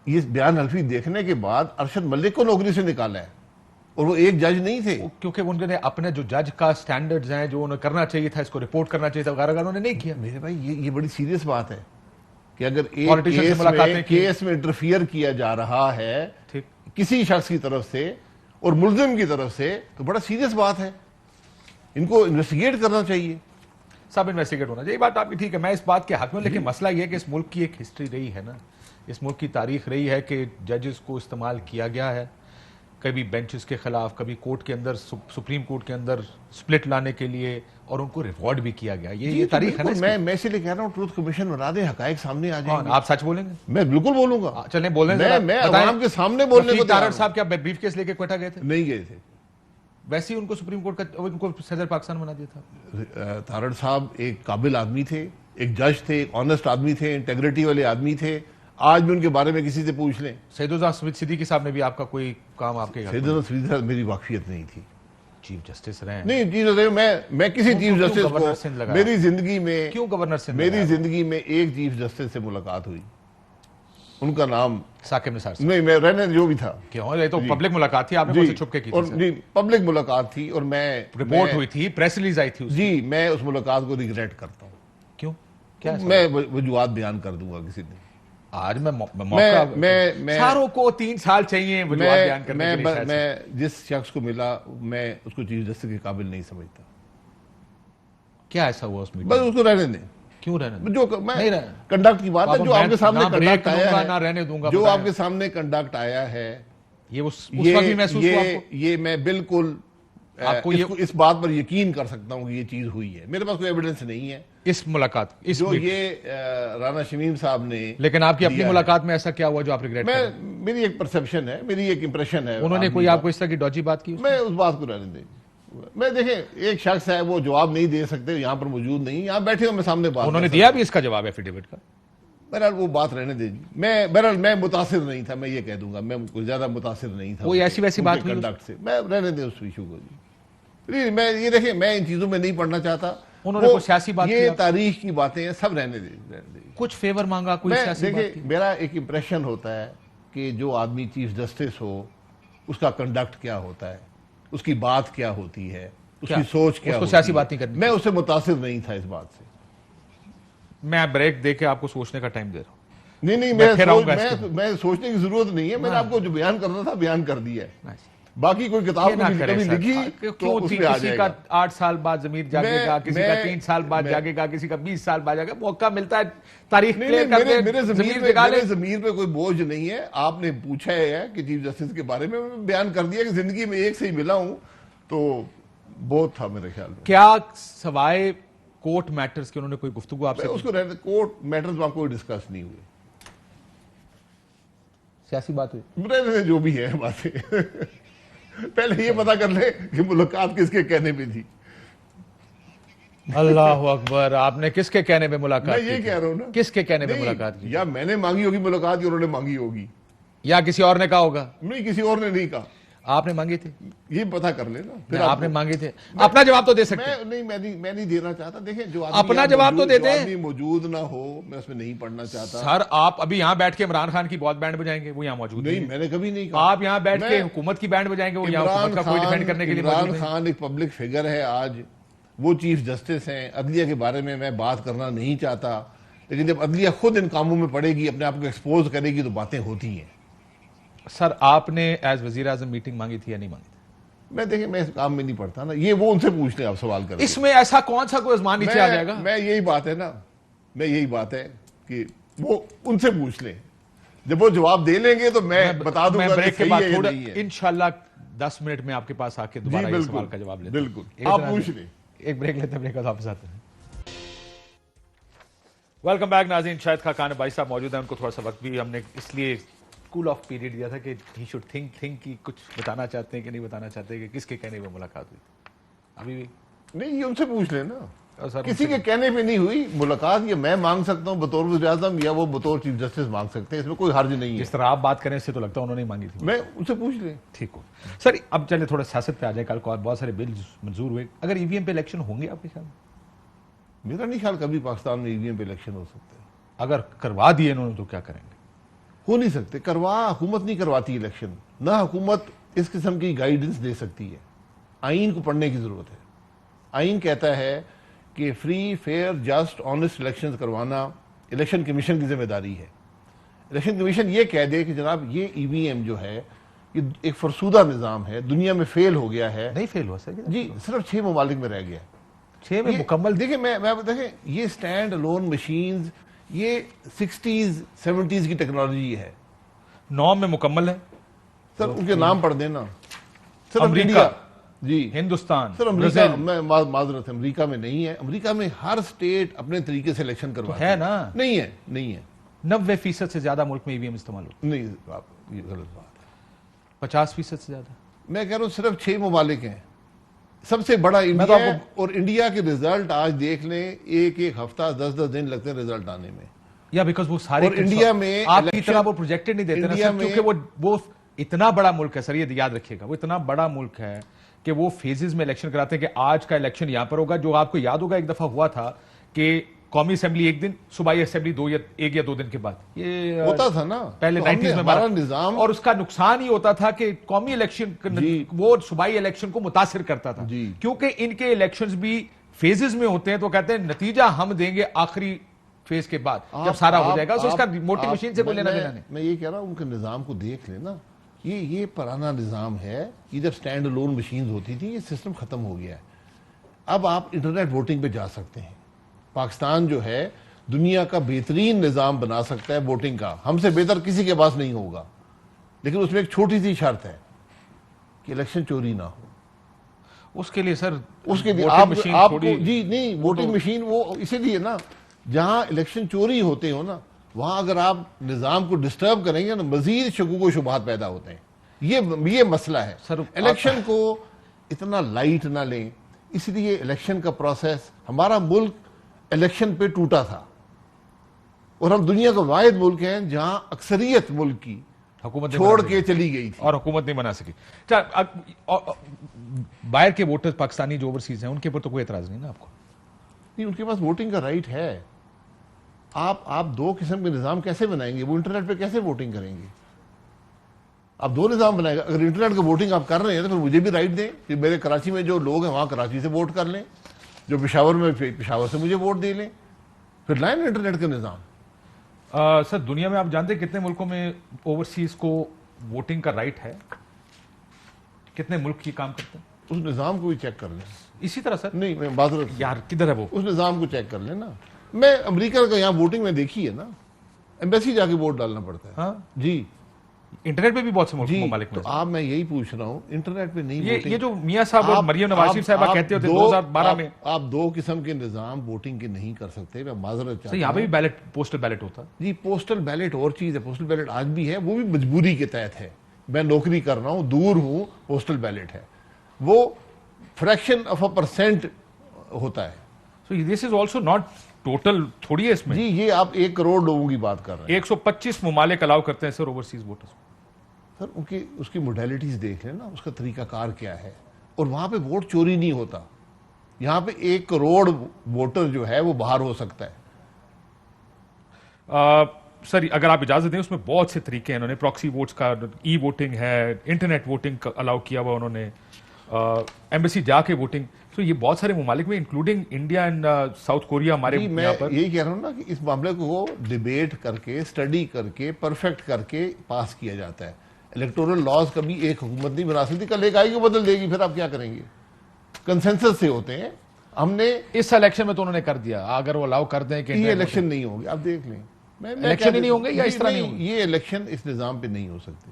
ये बयान हल्फी देखने के बाद अरशद मलिक को नौकरी से निकाला है। और वो एक जज नहीं थे। क्योंकि उन्होंने अपने जो जज का स्टैंडर्ड्स हैं, जो उन्हें करना चाहिए था, इसको रिपोर्ट करना चाहिए था वगैरह, उन्होंने नहीं किया। मेरे भाई ये बड़ी सीरियस बात है कि अगर Politician से एक मुलाकातें की। केस में इंटरफियर किया जा रहा है ठीक। किसी शख्स की तरफ से और मुल्जिम की तरफ से, तो बड़ा सीरियस बात है, इनको इन्वेस्टिगेट करना चाहिए। सब इन्वेस्टिगेट होना चाहिए, बात आपकी ठीक है, मैं इस बात के हक में, लेकिन मसला यह है कि इस मुल्क की एक हिस्ट्री रही है ना, इस मुल्क की तारीख रही है कि जजेस को इस्तेमाल किया गया है, कभी बेंचेस के खिलाफ, कभी कोर्ट के अंदर, सुप्रीम कोर्ट के अंदर स्प्लिट लाने के लिए, और उनको रिवॉर्ड भी किया गया। ये तारीख है ना इसकी। मैं इसीलिए कह रहा हूँ ट्रूथ कमीशन बना दे, हकायक सामने आ जाएंगे। आप सच बोलेंगे? मैं बिल्कुल बोलूंगा। चलें बोलने मैं आवाम के सामने बोलने को तारड़ साहब क्या ब्रीफ केस लेके क्वेटा गए थे? नहीं गए थे। वैसे ही उनको सुप्रीम कोर्ट का, उनको सदर पाकिस्तान बना दिया था। तारड़ साहब एक काबिल आदमी थे, एक जज थे, एक ऑनेस्ट आदमी थे, इंटेग्रिटी वाले आदमी थे। आज भी उनके बारे में किसी से पूछ लें। सैयदुल्लाह सिद्दीकी साहब ने भी आपका कोई काम आपके सैयदुल्लाह सिद्दीकी साहब मेरी वाकफियत नहीं थी। चीफ जस्टिस रहे हैं। नहीं चीज मैं किसी चीफ जस्टिस को मेरी जिंदगी में, क्यों गवर्नर सिंध मेरी जिंदगी में एक चीफ जस्टिस से मुलाकात हुई, उनका नाम साकिब निसार। नहीं, मैं रहने जो भी था। क्यों? ये तो पब्लिक मुलाकात थी, आपने मुझसे छुप के की थी। और नहीं, पब्लिक मुलाकात थी और मैं रिपोर्ट हुई थी, प्रेस रिलीज आई थी। जी, मैं उस मुलाकात को रिग्रेट करता हूँ। क्यों? क्या? मैं वजूहात बयान कर दूंगा किसी दिन। आज मैं सारों को 3 साल चाहिए वजूहात बयान करने के लिए। मैं जिस शख्स को मिला, मैं उसको चीफ जस्टिस के काबिल नहीं समझता। क्या ऐसा हुआ उसमें? बस उसको रहने दें। क्यों रहने दें? जो मैं कंडक्ट की बात है, जो आपके सामने कंडक्ट आया है, ना रहने दूंगा, जो आपके सामने कंडक्ट आया है, ये उस वक्त भी महसूस हुआ आपको? ये मैं बिल्कुल आपको इस बात पर यकीन कर सकता हूं कि ये चीज हुई है। मेरे पास कोई एविडेंस नहीं है इस मुलाकात, इस जो ये राना शमीम साहब ने। लेकिन आपकी अपनी मुलाकात में ऐसा क्या हुआ जो आप रिग्रेट कर रहे हैं? मेरी एक परसेप्शन है, मेरी एक इंप्रेशन है। उन्होंने कोई आपको इस तरह की डॉजी बात की? मैं उस बात को रहने दें। मैं देखें, एक शख्स है, वो जवाब नहीं दे सकते, यहाँ पर मौजूद नहीं, यहाँ बैठे हो, मैं सामने बात। उन्होंने दिया भी इसका जवाब एफिडेविट का? बहरहाल वो बात रहने दीजिए। बहरहाल मैं मुतासिर नहीं था, मैं ये कह दूंगा, मैं कोई ज्यादा मुतासिर नहीं था। कोई ऐसी वैसी बात हुई कंडक्ट से? मैं रहने दें उस इशू को जी। मैं ये देखें, मैं इन चीजों में नहीं पढ़ना चाहता। उन्होंने कोई सियासी बात, ये तारीख की बातें हैं, सब रहने दें। कुछ फेवर मांगा, कोई सियासी बात की? मेरा एक इंप्रेशन होता है कि जो आदमी चीफ जस्टिस हो, उसका कंडक्ट क्या होता है, उसकी बात क्या होती है, उसकी सोच क्या होती है। सियासी बात नहीं करनी। मैं उससे मुतासिर नहीं था इस बात से। मैं ब्रेक देके आपको सोचने का टाइम दे रहा हूं। नहीं, मैं सोचने की जरूरत नहीं है। मैंने आपको जो बयान करना था बयान कर दिया है। बाकी कोई किताब कभी लिखी तो उसमें आ जाएगा। किसी का 8 साल बाद ज़मीर जागेगा, किसी का 3 साल बाद जागेगा, किसी का 20 साल बाद जागेगा। मौका मिलता है तारीख क्लियर कर दे। मेरे ज़मीर पे कोई बोझ नहीं है। आपने पूछा है कि चीफ जस्टिस के बारे में, मैं बयान कर दिया कि जिंदगी में एक से ही मिला हूं, तो बहुत था मेरे ख्याल में। क्या सवाए कोर्ट मैटर्स के उन्होंने कोई गुफ्तगू आपसे? उसको रहने, कोर्ट मैटर्स में कोई डिस्कस नहीं हुए। सियासी बात हुई? रहने जो भी है बातें। पहले ये पता कर ले कि मुलाकात किसके कहने पे थी। अल्लाह अकबर, आपने किसके कहने पे मुलाकात? मैं ये कह रहा हूं ना, किसके कहने पे मुलाकात की? या मैंने मांगी होगी मुलाकात, या उन्होंने मांगी होगी, या किसी और ने कहा होगा? नहीं, किसी और ने नहीं कहा। आपने मांगी थी? ये पता कर लेना फिर। आपने मांगे थे? अपना जवाब तो दे सकते हैं। मैं नहीं देना चाहता। देखें, जो अपना जवाब तो देते हैं। मौजूद ना हो, मैं उसमें नहीं पढ़ना चाहता। सर, आप अभी यहाँ बैठ के इमरान खान की बहुत बैंड बजाएंगे, वो यहाँ मौजूद नहीं। मैंने कभी नहीं कहा। आप यहाँ बैठ के हुकूमत की बैंड बजाएंगे, वो यहाँ हुकूमत का कोई डिफेंड करने के लिए मौजूद नहीं। इमरान खान एक पब्लिक फिगर है आज, वो चीफ जस्टिस हैं। अदलिया के बारे में मैं बात करना नहीं चाहता, लेकिन जब अदलिया खुद इन कामों में पड़ेगी, अपने आप को एक्सपोज करेगी, तो बातें होती हैं। सर, आपने एज वजीर आजम मीटिंग मांगी थी या नहीं मांगी? मैं देखें, मैं इस काम में नहीं पढ़ता ना, ये वो उनसे पूछ ले, आप सवाल करें। इसमें ऐसा कौन सा कोई आसमान नीचे आ जाएगा? मैं यही बात है ना, मैं यही बात है कि वो उनसे पूछ ले, जब वो जवाब दे लेंगे तो मैं बता दूंगा। मैं ब्रेक के बाद थोड़ा इंशाल्लाह 10 मिनट में आपके पास आके दोबारा इस सवाल का जवाब लेता हूं। बिल्कुल, आप पूछ लें। एक ब्रेक लेते हैं, ब्रेक बाद वापस आते हैं। वेलकम बैक नाज़रीन। शाहिद खाकान भाई साहब मौजूद हैं, उनको थोड़ा सा वक्त भी हमने इसलिए कूल ऑफ पीरियड दिया था कि ही शुड थिंक कि कुछ बताना चाहते हैं कि नहीं बताना चाहते कि किसके कहने पे मुलाकात हुई। अभी भी नहीं, ये उनसे पूछ लेना। सर, किसी के कहने पे नहीं हुई मुलाकात। ये मैं मांग सकता हूं बतौर वज़ीर आज़म, या वो बतौर चीफ जस्टिस मांग सकते हैं, इसमें कोई हर्ज नहीं है। जिस तरह आप बात करें इससे तो लगता है उन्होंने ही मांगी थी। मैं उनसे पूछ लें। ठीक हो सर। अब चलिए थोड़ा सियासत पे आ जाए। कल को बहुत सारे बिल मंजूर हुए। अगर ईवीएम पे इलेक्शन होंगे आपके ख्याल में? मेरा नहीं ख्याल कभी पाकिस्तान में ईवीएम पे इलेक्शन हो सकते हैं। अगर करवा दिए इन्होंने तो क्या करेंगे? हो नहीं सकते। हुकूमत नहीं करवाती इलेक्शन, ना हुकूमत इस किस्म की गाइडेंस दे सकती है। आइन को पढ़ने की जरूरत है। आइन कहता है कि free, fair, just, honest election करवाना इलेक्शन कमीशन की जिम्मेदारी है। इलेक्शन कमीशन ये कह दे कि जनाब ये ईवीएम जो है ये एक फरसूदा निज़ाम है, दुनिया में फेल हो गया है। नहीं फेल हुआ सर जी, सिर्फ 6 ममालिक में रह गया है। 6 में मुकम्मल। देखिए मैं देखें, ये स्टैंड अलोन मशीन्स ये 60s 70s की टेक्नोलॉजी है। 9 में मुकम्मल है सर उनके नाम पढ़ देना। सर अमेरिका, इंडिया, जी हिंदुस्तान, सर अमेरिका ब्राजील में माजरत है, अमेरिका में नहीं है। अमेरिका में हर स्टेट अपने तरीके से इलेक्शन करवाता है ना। नहीं है, नहीं है। 90% से ज्यादा मुल्क में ईवीएम इस्तेमाल होता नहीं, आप ये गलत बात है। 50% से ज्यादा। मैं कह रहा हूँ सिर्फ 6 ममालिक हैं, सबसे बड़ा मैं इंडिया तो है। और इंडिया के रिजल्ट आज देख लें, एक एक हफ्ता 10-10 दिन लगते हैं रिजल्ट आने में। या बिकॉज वो सारे और इंडिया में आपकी election- तरह वो प्रोजेक्टेड नहीं देते ना इंडिया सर, में- क्योंकि वो इतना बड़ा मुल्क है सर, ये याद रखिएगा, वो इतना बड़ा मुल्क है कि वो फेजेस में इलेक्शन कराते हैं कि आज का इलेक्शन यहां पर होगा। जो आपको याद होगा एक दफा हुआ था कि कौमी असेंबली एक दिन, सूबाई असेंबली 1 या 2 दिन के बाद, ये होता था ना पहले तो 90s में हमारा निजाम। और उसका नुकसान ही होता था कि कौमी इलेक्शन वो सूबाई इलेक्शन को मुतासिर करता था, जी। क्योंकि इनके इलेक्शंस भी फेजेस में होते हैं। तो कहते हैं नतीजा हम देंगे आखिरी फेज के बाद, जब सारा हो जाएगा। तो इसका वोटिंग मशीन से कोई लेना देना नहीं। मैं ये कह रहा हूं उनके निजाम को देख लेना, ये पुराना निजाम है। ये जब स्टैंड अलोन मशीन होती थी, ये सिस्टम खत्म हो गया है। अब आप इंटरनेट वोटिंग पे जा सकते हैं। पाकिस्तान जो है दुनिया का बेहतरीन निजाम बना सकता है वोटिंग का, हमसे बेहतर किसी के पास नहीं होगा। लेकिन उसमें एक छोटी सी शर्त है कि इलेक्शन चोरी ना हो। उसके लिए सर, उसके लिए वोटिंग मशीन आपको थोड़ी- जी नहीं, वोटिंग मशीन वो इसीलिए ना, जहां इलेक्शन चोरी होते हो ना, वहां अगर आप निजाम को डिस्टर्ब करेंगे ना, मजीद शकूक व शुबहात पैदा होते हैं। ये मसला है सर, इलेक्शन को इतना लाइट ना लें। इसलिए इलेक्शन का प्रोसेस, हमारा मुल्क इलेक्शन पे टूटा था और हम दुनिया का वाहिद मुल्क हैं जहां अक्सरियत मुल्क की हुकूमत नहीं छोड़ बना के सकी चली गई थी। और हुकूमत नहीं बना सकी। बाहर के वोटर्स पाकिस्तानी जो ओवरसीज हैं उनके ऊपर तो कोई एतराज नहीं ना आपको? नहीं, उनके पास वोटिंग का राइट है। आप 2 किस्म के निजाम कैसे बनाएंगे? वो इंटरनेट पे कैसे वोटिंग करेंगे? आप 2 निजाम बनाएगा। अगर इंटरनेट का वोटिंग आप कर रहे हैं तो फिर मुझे भी राइट दें कि मेरे कराची में जो लोग हैं वहां कराची से वोट कर लें, जो पेशावर में पेशावर से मुझे वोट दे लें। फिर लाइन इंटरनेट का निजाम। सर, दुनिया में आप जानते हैं कितने मुल्कों में ओवरसीज को वोटिंग का राइट है? कितने मुल्क ये काम करते हैं? उस निजाम को भी चेक कर लें। इसी तरह सर। नहीं, मैं बात यार किधर है वो? उस निजाम को चेक कर लें ना। मैं अमेरिका का यहाँ वोटिंग में देखी है ना, एम्बेसी जाके वोट डालना पड़ता है। हाँ? जी इंटरनेट पे भी बहुत से जी। ममालिक में तो आप, मैं यही पूछ रहा हूँ, इंटरनेट पे नहीं ये वोटिंग। जो मियां साहब और मरियम नवाज शरीफ साहबा कहते होते 2012 में, आप 2 किस्म के निजाम वोटिंग के नहीं कर सकते। मैं माजरत चाहता सर यहाँ पे हूं। भी बैलेट, पोस्टल बैलेट होता है। जी, पोस्टल बैलेट और चीज है। पोस्टल बैलेट आज भी है, वो भी मजबूरी के तहत है। मैं नौकरी कर रहा हूँ, दूर हूँ, पोस्टल बैलेट है। वो फ्रैक्शन ऑफ अ % होता है। So this is also not total, थोड़ी है इसमें। जी, ये आप 1 करोड़ लोगों की बात कर रहे हैं। 125 ममालिक अलाउ करते हैं सर ओवरसीज वोटर्स। सर उसकी मोडेलिटीज देख लें ना, उसका तरीकाकार क्या है। और वहां पे वोट चोरी नहीं होता। यहां पे 1 करोड़ वोटर जो है वो बाहर हो सकता है। सर अगर आप इजाजत दें, उसमें बहुत से तरीके हैं। उन्होंने प्रॉक्सी वोट्स का, ई वोटिंग है, इंटरनेट वोटिंग का अलाउ किया हुआ उन्होंने, एम्बेसी जाके वोटिंग। तो ये बहुत सारे ममालिक में, including India and south Korea हमारे जी, मैं यहाँ पर। यही कह रहा हूँ ना कि इस मामले को डिबेट करके, स्टडी करके, परफेक्ट करके पास किया जाता है। इलेक्टोरल लॉज कभी एक हुकूमत नहीं बना सकती, कल एक आएगी बदल देगी, फिर आप क्या करेंगे? कंसेंसस से होते हैं। हमने इस इलेक्शन में तो उन्होंने कर दिया, अगर वो अलाउ कर दें कि ये इलेक्शन नहीं होंगे, आप देख लें। इलेक्शन ही नहीं होंगे या इस तरह नहीं होंगे? ये इलेक्शन इस निजाम पे नहीं हो सकती।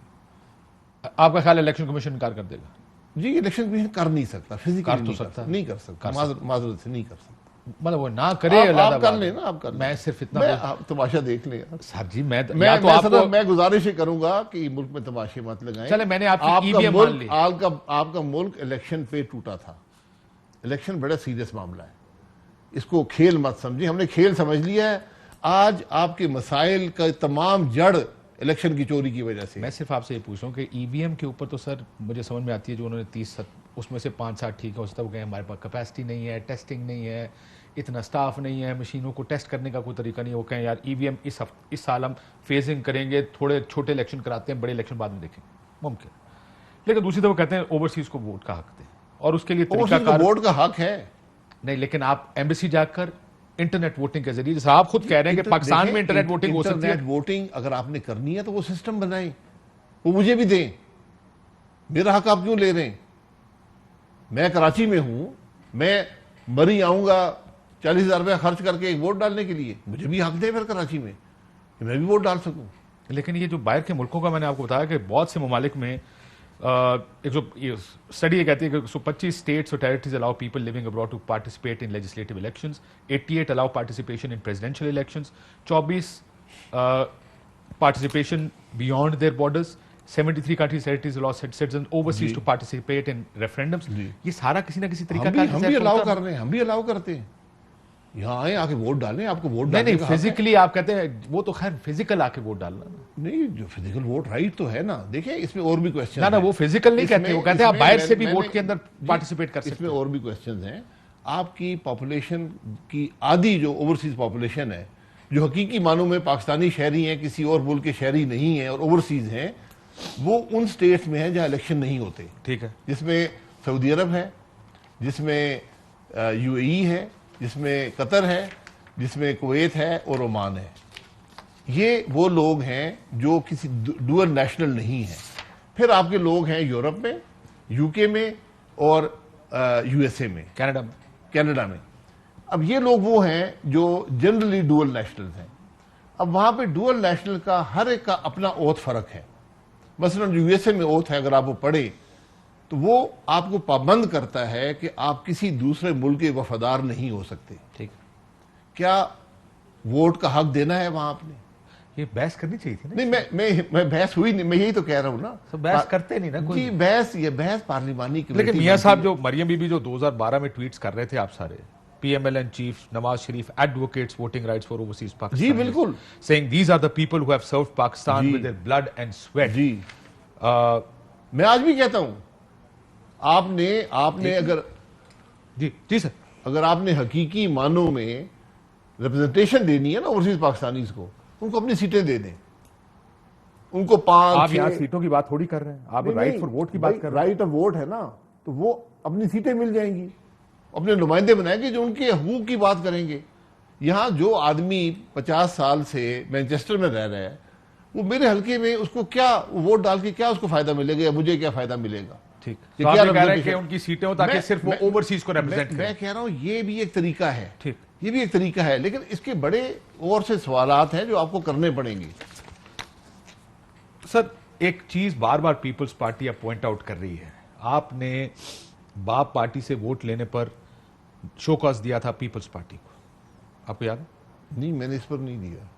आपका ख्याल इलेक्शन कमीशन इनकार कर देगा? जी, इलेक्शन कमीशन कर नहीं सकता, फिजिकली कर तो सकता है। नहीं कर सकता, माजरत से नहीं कर सकता। मतलब वो ना करे, आप कर लें ना, आप कर लें। मैं सिर्फ इतना आप तमाशा देख लें यार। सर जी, मैं मैं या तो आपको, मैं गुजारिश ही करूंगा कि मुल्क में तमाशे मत लगाएं। चले मैंने आपकी ईवीएम मान ली। आपका मुल्क इलेक्शन पे टूटा था। इलेक्शन बड़ा सीरियस मामला है, इसको खेल मत समझिए। हमने खेल समझ लिया है। आज आपके मसाइल का तमाम जड़ इलेक्शन की चोरी की वजह से। मैं सिर्फ आपसे ये पूछ रहा हूँ कि ईवीएम के ऊपर तो सर मुझे समझ में आती है, जो उन्होंने 30 उसमें से 5-7 ठीक है, उससे वो कहें हमारे पास कैपेसिटी नहीं है, टेस्टिंग नहीं है, इतना स्टाफ नहीं है, मशीनों को टेस्ट करने का कोई तरीका नहीं है। वो कहें यार ईवीएम इस साल हम फेजिंग करेंगे, थोड़े छोटे इलेक्शन कराते हैं, बड़े इलेक्शन बाद में देखेंगे, मुमकिन। लेकिन दूसरी तरफ कहते हैं ओवरसीज को वोट का हक दें, और उसके लिए ओवरसीज को तरीकाकार वोट का हक है। नहीं, लेकिन आप एम्बेसी जाकर इंटरनेट वोटिंग के जरिए, जैसे आप खुद कह रहे हैं कि पाकिस्तान में इंटरनेट वोटिंग हो सकती है। इंटरनेट वोटिंग अगर आपने करनी है तो वो सिस्टम बनाएं, वो मुझे भी दें। मेरा हक आप क्यों ले रहे हैं? मैं कराची में हूं, मैं मरी आऊंगा 40,000 रुपया खर्च करके एक वोट डालने के लिए, मुझे भी हक दे फिर कराची में कि मैं भी वोट डाल सकूं। लेकिन ये जो बाहर के मुल्कों का, मैंने आपको बताया कि बहुत से ममालिक में एक जो स्टडी ये कहती है कि 125 स्टेट्स और territories allow people living abroad to participate in legislative elections, 88 allow participation in presidential elections, 24 participation beyond their borders, 73 countries territories allow citizen overseas to participate in referendums. ये सारा किसी ना किसी तरीका हम भी अलाउ कर रहे हैं, हम भी अलाउ करते हैं। यहाँ आए, आके वोट डालें, आपको वोट डालने नहीं, का हक है। फिजिकली आप कहते हैं वो तो खैर फिजिकल आके वोट डालना ना। नहीं, जो फिजिकल वोट राइट तो है ना। देखिए इसमें और भी क्वेश्चन ना वो फिजिकल नहीं कहते, वो कहते हैं आप बाहर से भी वोट के अंदर पार्टिसिपेट कर सकते इसमें हैं। और भी क्वेश्चन हैं। आपकी पॉपुलेशन की आधी जो ओवरसीज पॉपुलेशन है, जो हकीकी मानों में पाकिस्तानी शहरी हैं, किसी और मुल्क के शहरी नहीं हैं और ओवरसीज हैं, वो उन स्टेट्स में है जहां इलेक्शन नहीं होते। ठीक है, जिसमें सऊदी अरब है, जिसमें यूएई है, जिसमें कतर है, जिसमें कुवैत है और ओमान है। ये वो लोग हैं जो किसी डुअल नेशनल नहीं है। फिर आपके लोग हैं यूरोप में, यूके में और यूएसए में, कनाडा में। अब ये लोग वो हैं जो जनरली डुअल नेशनल्स हैं। अब वहां पे डुअल नेशनल का हर एक का अपना ओथ फर्क है। मसलन यूएसए में ओथ है, अगर आप वो पढ़े तो वो आपको पाबंद करता है कि आप किसी दूसरे मुल्क के वफादार नहीं हो सकते। ठीक। क्या वोट का हक देना है वहां आपने? ये बहस करनी चाहिए थी ना। नहीं, मैं बहस हुई नहीं, मैं यही तो कह रहा हूं ना। तो बहस करते नहीं ना कोई। जी, बहस पार्लिमानी कमेटी। लेकिन मियां साहब जो मरियम बीबी जो 2012 में ट्वीट्स कर रहे थे, आप सारे PMLN chief Nawaz Sharif advocates voting rights for overseas Pakistan, जी बिल्कुल, saying these are the people who have served Pakistan with their blood and sweat. जी मैं आज भी कहता हूं, आपने अगर जी सर, अगर आपने हकीकी मानों में रिप्रेजेंटेशन देनी है ना ओवरसीज पाकिस्तानीज को, उनको अपनी सीटें दे दें। उनको 5 आप यहाँ सीटों की बात थोड़ी कर रहे हैं, आप राइट फॉर वोट की बात कर रहे हैं। राइट ऑफ वोट है ना, तो वो अपनी सीटें मिल जाएंगी, अपने नुमाइंदे बनाएंगे जो उनके हकूक की बात करेंगे। यहाँ जो आदमी 50 साल से मैनचेस्टर में रह रहा है, वो मेरे हल्के में, उसको क्या वोट डाल के क्या उसको फायदा मिलेगा या मुझे क्या फायदा मिलेगा? ठीक, ये तो क्या आप कह रहे हैं कि representation? उनकी सीटें हो ताकि सिर्फ वो ओवरसीज को रिप्रेजेंट करें। मैं कह रहा हूं ये भी एक तरीका है। ठीक, ये भी एक तरीका है, लेकिन इसके बड़े और से सवालात हैं जो आपको करने पड़ेंगे। सर एक चीज बार बार पीपल्स पार्टी अब पॉइंट आउट कर रही है, आपने बाप पार्टी से वोट लेने पर शोकॉज दिया था पीपल्स पार्टी को, आपको याद है? नहीं, मैंने इस पर नहीं दिया।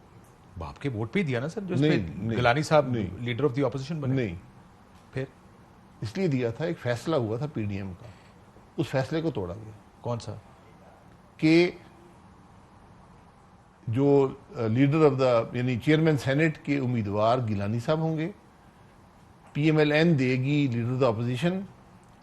बाप के वोट पे ही दिया ना सर, जो नहीं, गिलानी साहब नहीं। लीडर ऑफ द ऑपोजिशन बने। नहीं, फिर इसलिए दिया था, एक फैसला हुआ था पीडीएम का, उस फैसले को तोड़ा गया कौन सा? कि जो लीडर ऑफ द यानी चेयरमैन सेनेट के उम्मीदवार गिलानी साहब होंगे, PMLN देगी लीडर ऑफ द ऑपोजिशन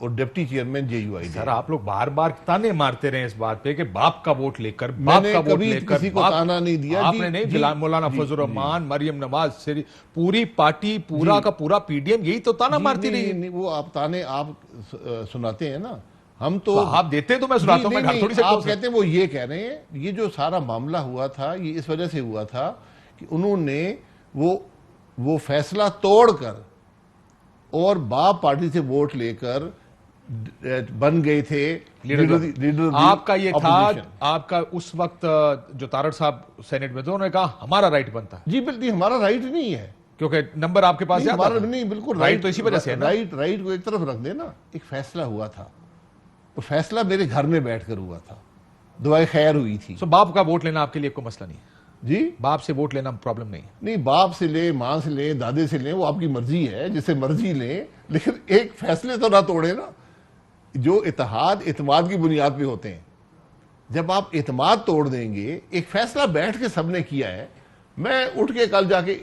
और डिप्टी चेयरमैन JUI। सर आप लोग बार बार ताने मारते रहे इस बात पे कि बाप का वोट लेकर, बाप का वोट लेकर, किसी को ताना नहीं दिया। आपने नहीं, मौलाना फजल रहमान, मरियम नवाज, पूरी पार्टी, पूरा का पूरा PDM यही तो ताना मारती रही। नहीं, वो आप ताने आप सुनाते हैं ना, हम तो आप देते हैं तो मैं सुनाता हूं, मैं घर थोड़ी से आप कहते हैं वो ये कह रहे हैं। ये जो सारा मामला हुआ था ये इस वजह से हुआ था कि उन्होंने वो फैसला तोड़कर और बाप पार्टी से वोट लेकर बन गए थे लीडर। आपका ये था, आपका उस वक्त जो तारड़ साहब सेनेट में थे, उन्होंने कहा हमारा राइट बनता है। जी बिल्कुल, हमारा राइट नहीं है क्योंकि नंबर आपके पास ज्यादा था। नहीं, बिल्कुल राइट तो इसी वजह से है ना। राइट को एक तरफ रख देना। एक फैसला हुआ था, तो फैसला मेरे घर में बैठकर हुआ था, दुआएं खैर हुई थी। तो बाप का वोट लेना आपके लिए कोई मसला नहीं है? जी, बाप से वोट लेना प्रॉब्लम नहीं है? नहीं, बाप से ले, माँ से ले, दादे से ले, वो आपकी मर्जी है, जिसे मर्जी ले, लेकिन एक फैसले तो ना तोड़े ना, जो इत्तेहाद इत्तेमाद की बुनियाद पे होते हैं। जब आप इत्तेमाद तोड़ देंगे, एक फैसला बैठ के सबने किया है, मैं उठ के कल जाके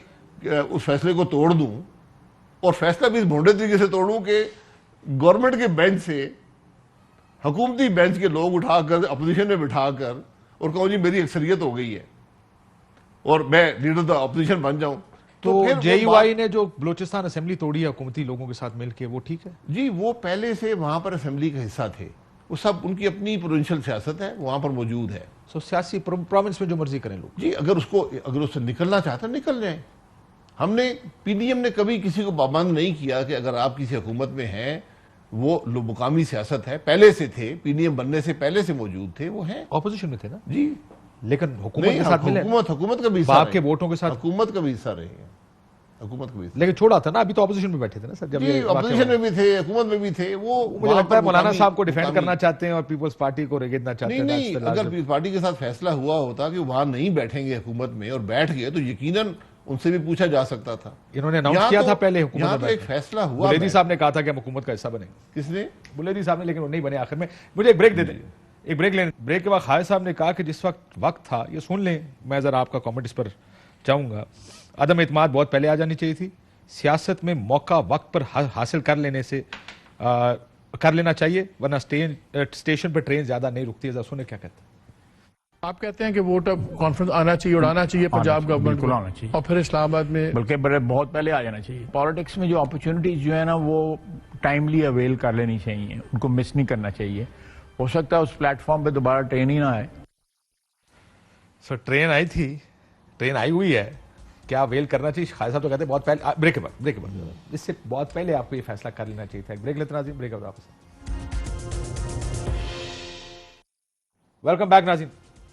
उस फैसले को तोड़ दूं और फैसला भी इस भोंडे तरीके से तोड़ूं कि गवर्नमेंट के बेंच से, हुकूमती बेंच के लोग उठाकर अपोजिशन में बिठाकर और कहूं जी मेरी अक्सरियत हो गई है और मैं लीडर ऑफ द अपोजिशन बन जाऊं, तो फिर वो जेयूआई ने जो बलूचिस्तान असेंबली तोड़ी है हुकूमती लोगों के साथ मिलकर, वो ठीक है? जी, वो पहले से वहां पर असेंबली का हिस्सा थे, वो सब उनकी अपनी प्रोविंशियल सियासत है, वहां पर मौजूद है। सो सियासी प्रोविंस में जो मर्जी करें लोग। जी, अगर उससे निकलना चाहते हैं निकल जाए। हमने पीडीएम ने कभी किसी को पाबंद नहीं किया कि अगर आप किसी हुकूमत में हैं, वो मुकामी सियासत है, पहले से थे, पीडीएम बनने से पहले से मौजूद थे, वो हैं। ऑपोजिशन में थे ना जी, लेकिन हुकूमत के साथ मिले, हुकूमत का भी हिस्सा बाप के रहे। वोटों के साथ हुकूमत का भी हिस्सा रहे हैं, हुकूमत का भी हिस्सा। लेकिन छोड़ा था ना, अभी तो ऑपोजिशन में बैठे थे ना सर, जब जी, ये वाकया अपोजिशन हुआ। में भी थे, हुकूमत में भी थे। वो मुझे लगता है मौलाना साहब को डिफेंड मुकामी- करना चाहते हैं और पीपल्स पार्टी को रेगेदना चाहते हैं। नहीं, That's the अगर larger- पीपल्स पार्टी के साथ फैसला हुआ होता कि वहां नहीं बैठेंगे हुकूमत में और बैठ गए, तो यकीनन उनसे भी पूछा जा सकता था। इन्होंने अनाउंस यहाँ किया तो- था पहले हुकूमत यहाँ में तो एक बैठने। फैसला हुआ। बुलेदी साहब ने कहा था कि हम हुकूमत का हिस्सा बनेंगे। किसने? बुलेदी साहब ने, लेकिन वो नहीं बने आखिर में। मुझे एक ब्रेक दे दें, एक ब्रेक लेने। ब्रेक के बाद खालिद साहब ने कहा कि जिस वक्त था, ये सुन लें, मैं जरा आपका कमेंट इस पर चाहूंगा। अदम एतमाद बहुत पहले आ जानी चाहिए थी, सियासत में मौका वक्त पर हासिल कर लेने से कर लेना चाहिए, वरना स्टेशन पर ट्रेन ज्यादा नहीं रुकती है। जरा सुने क्या कहते हैं। आप कहते हैं कि वोट अब कॉन्फ्रेंस आना चाहिए, उड़ाना चाहिए पंजाब गवर्नमेंट बिल्कुल को, आना चाहिए। और फिर इस्लामाबाद में बल्कि बहुत पहले आ जाना चाहिए। पॉलिटिक्स में जो अपॉर्चुनिटीज जो है ना, वो टाइमली अवेल कर लेनी चाहिए, उनको मिस नहीं करना चाहिए। हो सकता है उस प्लेटफॉर्म पे दोबारा ट्रेन ही ना आए। सर ट्रेन आई थी, ट्रेन आई हुई है, क्या वेल करना चाहिए? खालिद साहब तो कहते हैं बहुत पहले। ब्रेक के बाद इससे बहुत पहले आपको ये फैसला कर लेना चाहिए था। ब्रेक लेते नाज़रीन, ब्रेक के बाद वापस। वेलकम बैक नाज़रीन।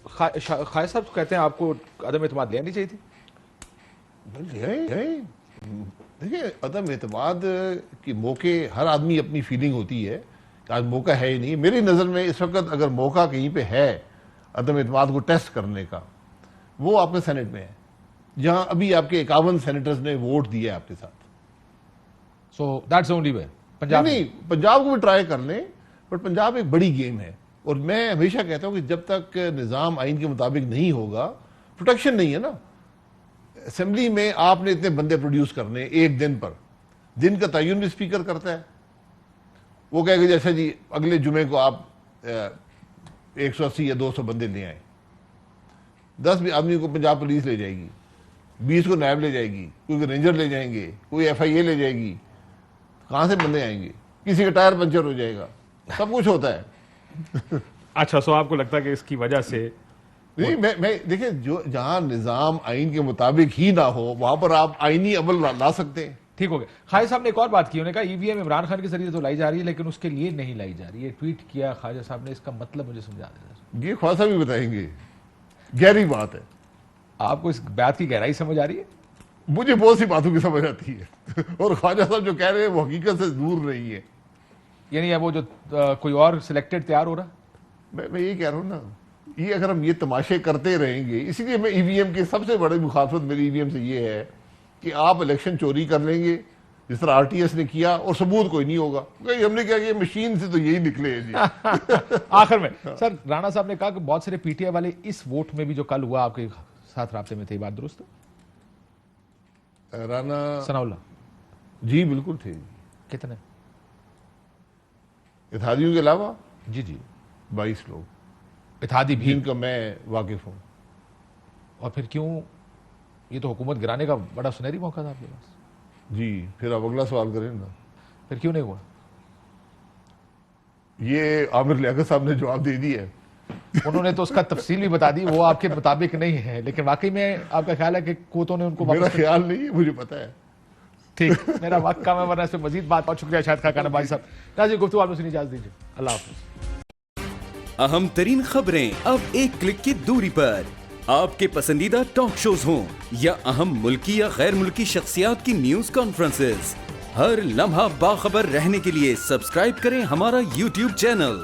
खालिद साहब तो कहते हैं आपको अदम एतमाद लेनी चाहिए थी। देखिए, अदम एतमाद की मौके, हर आदमी अपनी फीलिंग होती है। आज मौका है ही नहीं मेरी नज़र में इस वक्त। अगर मौका कहीं पे है अदम एतमाद को टेस्ट करने का, वो आपके सेनेट में है, जहां अभी आपके 51 सेनेटर्स ने वोट दिया आपके साथ। So that's only way. Punjab नहीं, पंजाब को भी ट्राई कर लें, बट पंजाब एक बड़ी गेम है। और मैं हमेशा कहता हूं कि जब तक निज़ाम आइन के मुताबिक नहीं होगा, प्रोटेक्शन नहीं है ना। असेंबली में आपने इतने बंदे प्रोड्यूस करने एक दिन पर, दिन का तयन भी स्पीकर करता है। वो कहेगा जैसे जी अगले जुमे को आप 180 या 200 बंदे ले आए, 10 भी आदमी को पंजाब पुलिस ले जाएगी, 20 को नैब ले जाएगी, कोई रेंजर ले जाएंगे, कोई FIA ले जाएगी। कहां से बंदे आएंगे? किसी का टायर पंचर हो जाएगा, सब कुछ होता है। अच्छा, सो आपको लगता है कि इसकी वजह से नहीं, मैं देखिए, जो जहां निजाम आइन के मुताबिक ही ना हो, वहां पर आप आईनी अमल ला सकते हैं। ठीक हो गया। खालिद साहब ने एक और बात की, उन्होंने कहा EVM इमरान खान के जरिए तो लाई जा रही है, लेकिन उसके लिए नहीं लाई जा रही है। ट्वीट किया खालिद साहब ने, इसका मतलब मुझे समझा दें। ये ख्वाजा भी बताएंगे, गहरी बात है। आपको इस बात की गहराई समझ आ रही है? मुझे बहुत सी बातों की समझ आती है और ख्वाजा साहब जो कह रहे हैं वो हकीकत से दूर नहीं है। यानी वो जो कोई और सिलेक्टेड तैयार हो रहा? मैं ये कह रहा हूँ ना, ये अगर हम ये तमाशे करते रहेंगे, इसीलिए मैं EVM की सबसे बड़ी मुखालफत मेरी EVM से ये है कि आप इलेक्शन चोरी कर लेंगे जिस तरह RTS ने किया, और सबूत कोई नहीं होगा। हमने क्या किया, मशीन से तो यही निकले हैं जी। आखिर में सर राणा साहब ने कहा कि बहुत सारे PTI वाले इस वोट में भी जो कल हुआ आपके साथ राब्ते में थे, बात दुरुस्त है? राणा सनाउल्लाह जी बिल्कुल थे। कितने? इत्तेहादियों के अलावा जी जी 22 लोग, इत्तेहादी भी। जिनका मैं वाकिफ हूँ। और फिर क्यों? ये तो हुकूमत गिराने का बड़ा सुनहरी मौका था आपके पास। जी, फिर आप अगला सवाल करें ना। फिर क्यों नहीं हुआ? ये आमिर लियाकत साहब ने जवाब दे दिया है। उन्होंने तो उसका तफसील भी बता दी, वो आपके मुताबिक नहीं है, लेकिन वाकई में आपका ख्याल है कि कोतों ने उनको मेरा वापस? ख्याल नहीं है, मुझे पता है। ठीक, मेरा वक्त कम है, वरना इस पे मजीद बात। बहुत शुक्रिया शाहिद खान भाई साहब। नाज़रीन, गुफ्तगू आपने सुनी, इजाजत दीजिए। अल्लाह हाफ़िज़। अहम तरीन खबरें अब एक क्लिक की दूरी पर। आपके पसंदीदा टॉक शोज हों या अहम मुल्की या गैर मुल्की शख्सियात की न्यूज कॉन्फ्रेंसेस, हर लम्हा बाखबर रहने के लिए सब्सक्राइब करें हमारा YouTube चैनल।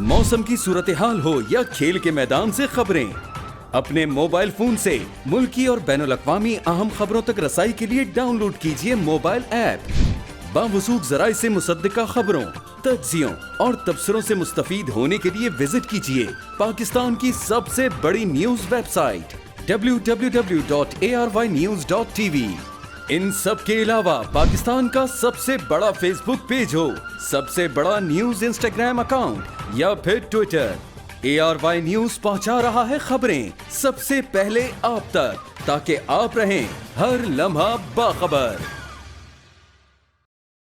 मौसम की सूरत हाल हो या खेल के मैदान से खबरें, अपने मोबाइल फोन से मुल्की और बैनुल अक़वामी अहम खबरों तक रसाई के लिए डाउनलोड कीजिए मोबाइल ऐप। बावसूख ज़राए से मुसद्दिका खबरों, तज्ज़ियों और तबसरों से मुस्तफीद होने के लिए विजिट कीजिए पाकिस्तान की सबसे बड़ी न्यूज वेबसाइट www.arYnews.tv। इन सब के अलावा पाकिस्तान का सबसे बड़ा फेसबुक पेज हो, सबसे बड़ा न्यूज इंस्टाग्राम अकाउंट या फिर ट्विटर, ARY न्यूज पहुंचा रहा है खबरें सबसे पहले आप तक। ताकि आप रहें हर लम्हा बाखबर।